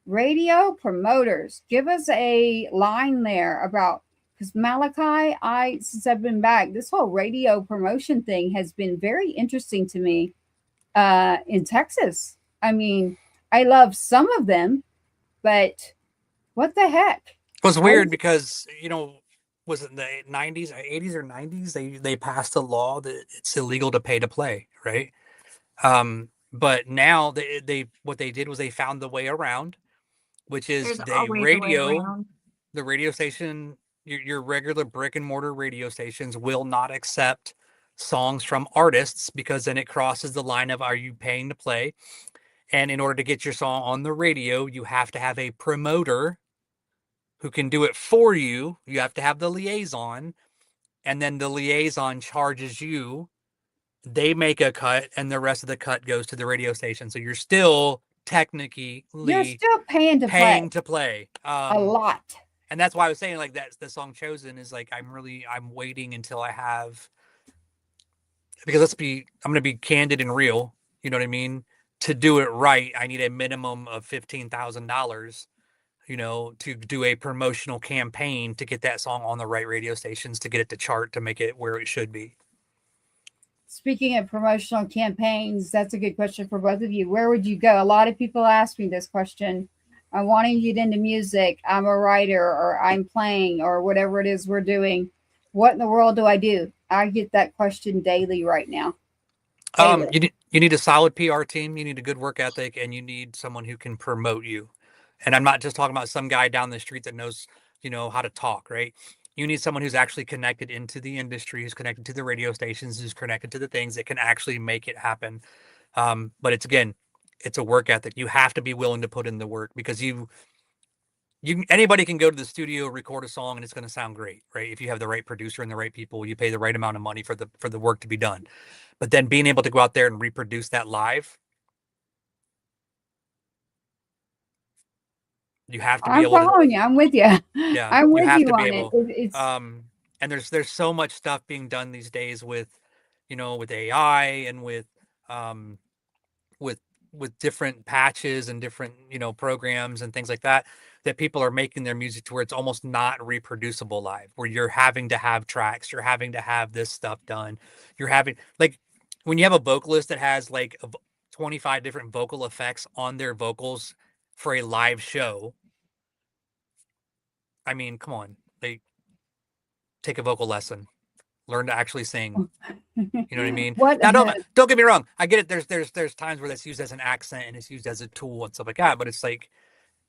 Radio promoters. Give us a line there about, because Malachi, since I've been back, this whole radio promotion thing has been very interesting to me in Texas. I mean, I love some of them, but what the heck? It was weird because, was it in the 90s, 80s or 90s? They passed a law that it's illegal to pay to play, right? But now they what they did was they found the way around, which is the radio station, your regular brick and mortar radio stations will not accept songs from artists, because then it crosses the line of, are you paying to play? And in order to get your song on the radio, you have to have a promoter who can do it for you. You have to have the liaison, and then the liaison charges you. They make a cut, and the rest of the cut goes to the radio station. So you're still technically paying to play a lot. And that's why I was saying, like, that's the song chosen is like, I'm waiting until I have, because I'm going to be candid and real. You know what I mean? To do it right, I need a minimum of $15,000, to do a promotional campaign to get that song on the right radio stations, to get it to chart, to make it where it should be. speaking of promotional campaigns, that's a good question for both of you. Where would you go? A lot of people ask me this question. I want to get into music. I'm a writer, or I'm playing, or whatever it is we're doing. What in the world do I do? I get that question daily right now. You need a solid PR team, you need a good work ethic, and you need someone who can promote you. And I'm not just talking about some guy down the street that knows, how to talk, right? You need someone who's actually connected into the industry, who's connected to the radio stations, who's connected to the things that can actually make it happen. But it's a work ethic. You have to be willing to put in the work, because anybody can go to the studio, record a song, and it's going to sound great, right? If you have the right producer and the right people, you pay the right amount of money for the work to be done. But then being able to go out there and reproduce that live, you have to be I'm able to. following you. I'm with you. Yeah, I'm you with have you to be on it. able. It's And there's so much stuff being done these days with, with AI and um, with with different patches and different, programs and things like that, that people are making their music to where it's almost not reproducible live, where you're having to have tracks, you're having to have this stuff done. You're having, like, when you have a vocalist that has like 25 different vocal effects on their vocals for a live show. I mean, come on, they take a vocal lesson, learn to actually sing. You know what I mean? what Now, don't get me wrong. I get it. There's times where that's used as an accent and it's used as a tool and stuff like that. But it's like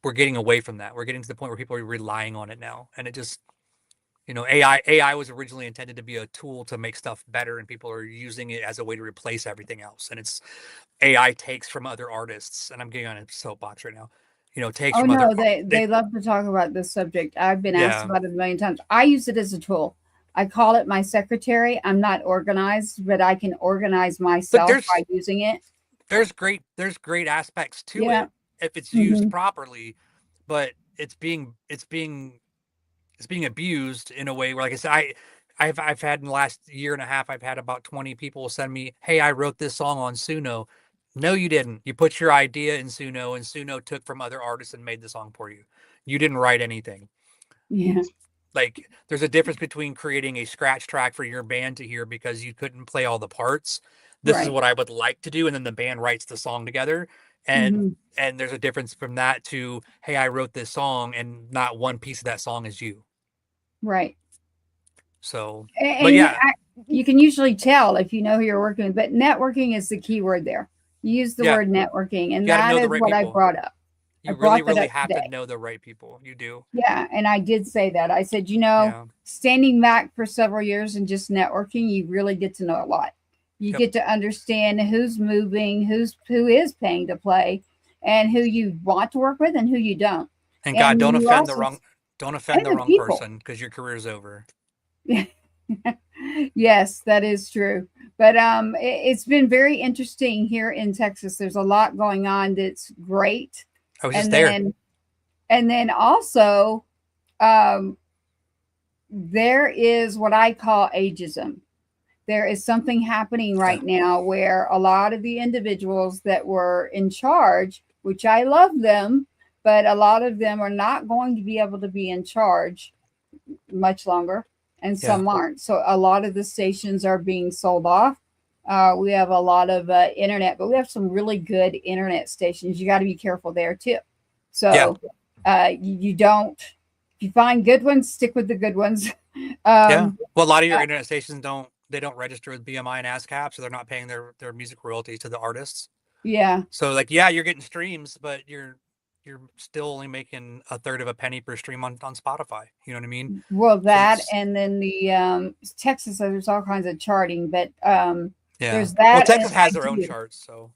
we're getting away from that. We're getting to the point where people are relying on it now, and it just, AI was originally intended to be a tool to make stuff better, and people are using it as a way to replace everything else. And it's AI takes from other artists, and I'm getting on a soapbox right now. Takes Oh from other. no, they love to talk about this subject. I've been asked Yeah. about it a million times. I use it as a tool. I call it my secretary. I'm not organized, but I can organize myself by using it. There's great aspects to Yeah. it if it's used Mhm. properly, but it's being abused in a way where, like I said, I've had in the last year and a half, I've had about 20 people send me, "Hey, I wrote this song on Suno." No, you didn't. You put your idea in Suno, and Suno took from other artists and made the song for you. You didn't write anything. Yeah. Like, there's a difference between creating a scratch track for your band to hear because you couldn't play all the parts. This is Right. what I would like to do, and then the band writes the song together. And Mhm. and there's a difference from that to, hey, I wrote this song, and not one piece of that song is you. Right. So, And but yeah, you can usually tell if you know who you're working with, but networking is the key word there. You use the Yeah. word networking, and You gotta that know the is right what I people. brought up. I you brought really that up have today. to know the right people. You do. Yeah, and I did say that. I said, Yeah. standing back for several years and just networking, you really get to know a lot. You Yep. get to understand who's moving, who is paying to play, and who you want to work with and who you don't. And God, And don't you offend the also- wrong and the wrong people. person, because your career's over. Yes, that is true. But it's been very interesting here in Texas. There's a lot going on that's great. I was just And there. then also there is what I call ageism. There is something happening right now where a lot of the individuals that were in charge, which I love them, but a lot of them are not going to be able to be in charge much longer, and some aren't. So a lot of the stations are being sold off. We have a lot of internet, but we have some really good internet stations. You got to be careful there too. So you don't, if you find good ones, stick with the good ones. Well, a lot of your internet stations don't register with BMI and ASCAP, so they're not paying their music royalties to the artists. Yeah. So, like, yeah, you're getting streams, but you're still only making a third of a penny per stream on Spotify. You know what I mean? Well, that, it's- and then the Texas, there's all kinds of charting, but Yeah. there's that. Well, Texas and has their own idea. charts, so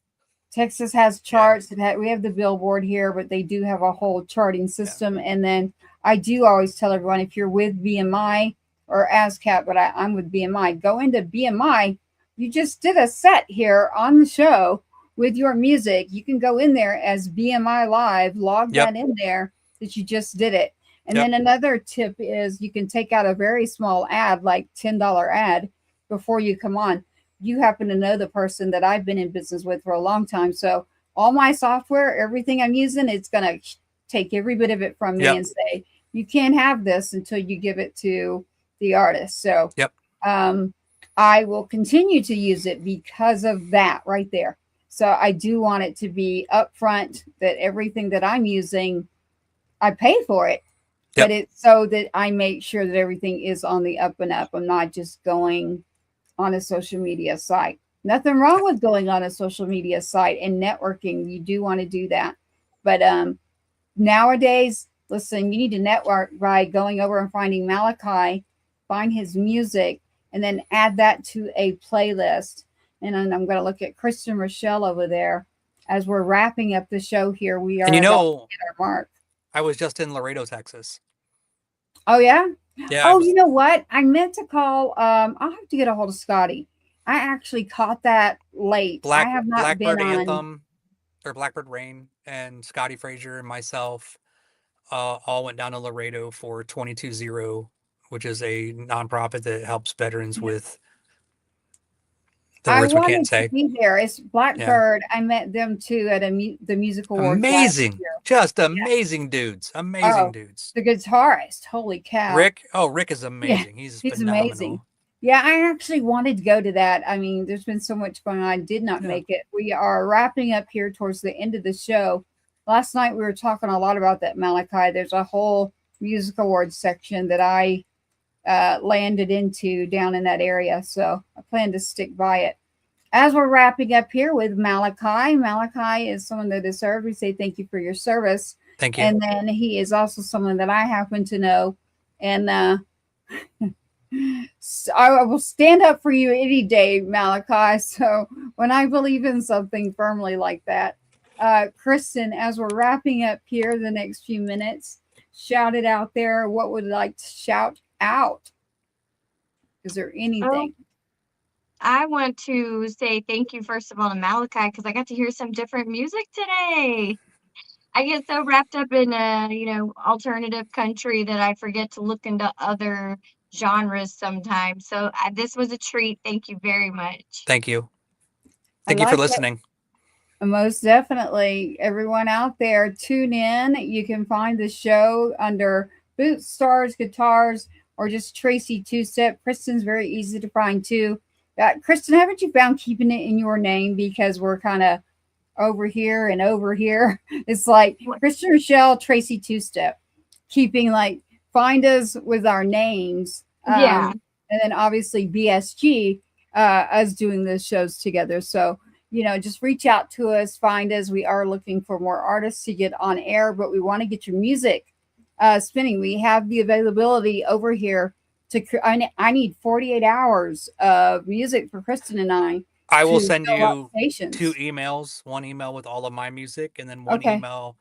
Texas has charts. We have the Billboard here, but they do have a whole charting system. And then I do always tell everyone, if you're with BMI or ASCAP, but I'm with BMI, go into BMI. You just did a set here on the show with your music. You can go in there as BMI Live, log that in there that you just did it. And then another tip is you can take out a very small ad, like $10 ad, before you come on. You happen to know the person that I've been in business with for a long time. So all my software, everything I'm using, it's going to take every bit of it from me and say, you can't have this until you give it to the artist. So I will continue to use it because of that right there. So I do want it to be upfront that everything that I'm using, I pay for it, but it's so that I make sure that everything is on the up and up. I'm not just going on a social media site. Nothing wrong with going on a social media site and networking. You do want to do that. But nowadays, listen, you need to network by going over and finding Malachi, find his music, and then add that to a playlist. And then I'm going to look at Kristen Rochelle over there. As we're wrapping up the show here, we are And you about know, to hit our mark. I was just in Laredo, Texas. Oh, yeah? Yeah. Oh, you know what? I meant to call. I'll have to get a hold of Scotty. I actually caught that late. I have not Blackbird been on. Anthem, or Blackbird Rain, and Scotty Frazier and myself all went down to Laredo for 22-0, which is a nonprofit that helps veterans with the words we can't say. To be there. It's Blackbird. I met them too at the music awards. Amazing, just amazing dudes. Amazing dudes. The guitarist, holy cow! Rick is amazing. Yeah, he's phenomenal. Amazing. Yeah, I actually wanted to go to that. I mean, there's been so much going on. I did not make it. We are wrapping up here towards the end of the show. Last night we were talking a lot about that Malachi. There's a whole music awards section that I landed into down in that area. So I plan to stick by it. As we're wrapping up here with Malachi is someone that has served. We say thank you for your service. Thank you. And then he is also someone that I happen to know. And so I will stand up for you any day, Malachi. So when I believe in something firmly like that, Kristen, as we're wrapping up here the next few minutes, shout it out there. What would you like to shout out? Is there anything? I want to say thank you, first of all, to Malachi, because I got to hear some different music today. I get so wrapped up in, alternative country that I forget to look into other genres sometimes. So this was a treat. Thank you very much. Thank you. Thank you for listening. Most definitely. Everyone out there, tune in. You can find the show under Boots, Stars, Guitars, or just Tracy Two-Step. Kristen's very easy to find too. Kristen, haven't you found keeping it in your name because we're kind of over here and over here? It's like Kristen Rochelle, Tracy Two-Step. Keeping find us with our names. And then obviously BSG, us doing the shows together. So, just reach out to us, find us. We are looking for more artists to get on air, but we want to get your music spinning. We have the availability over here I need 48 hours of music for Kristen and I. I will send you 2 emails, one email with all of my music, and then one email.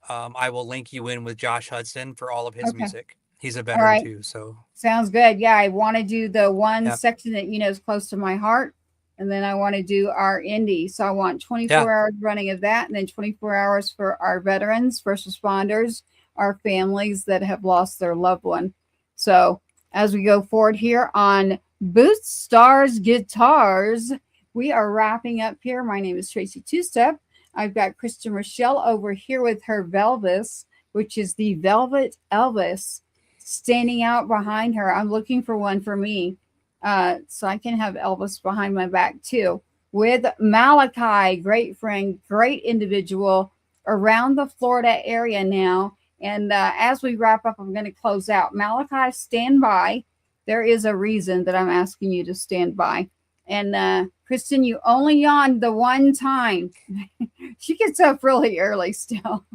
I will link you in with Josh Hudson for all of his music. He's a veteran too. So sounds good. Yeah. I want to do the one section that, is close to my heart. And then I want to do our indie. So I want 24 hours running of that. And then 24 hours for our veterans, first responders, our families that have lost their loved one. So as we go forward here on Boots, Stars, Guitars, we are wrapping up here. My name is Tracy Two-Step. I've got Kristen Rochelle over here with her Velvis, which is the Velvet Elvis, standing out behind her. I'm looking for one for me, so I can have Elvis behind my back too. With Malachi, great friend, great individual around the Florida area now. And as we wrap up, I'm going to close out. Malachi, stand by. There is a reason that I'm asking you to stand by. And Kristen, you only yawned the one time. She gets up really early still.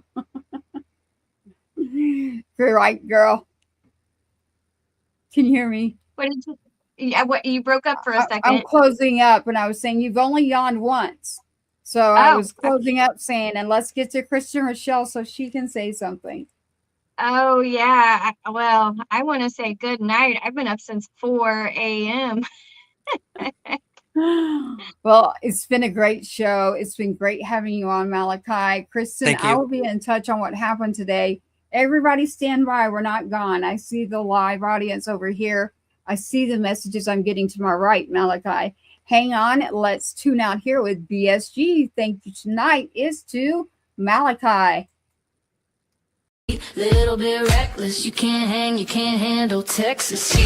You're right, girl. Can you hear me? What did you? Yeah, you broke up for a second. I'm closing up, and I was saying you've only yawned once. So I was closing up saying, and let's get to Kristen Rochelle so she can say something. Oh, yeah. Well, I want to say good night. I've been up since 4 a.m. Well, it's been a great show. It's been great having you on, Malachi. Kristen, I will be in touch on what happened today. Everybody stand by. We're not gone. I see the live audience over here. I see the messages I'm getting to my right, Malachi. Hang on. Let's tune out here with BSG. Thank you tonight is to Malachi. Little bit reckless, you can't hang, you can't handle Texas.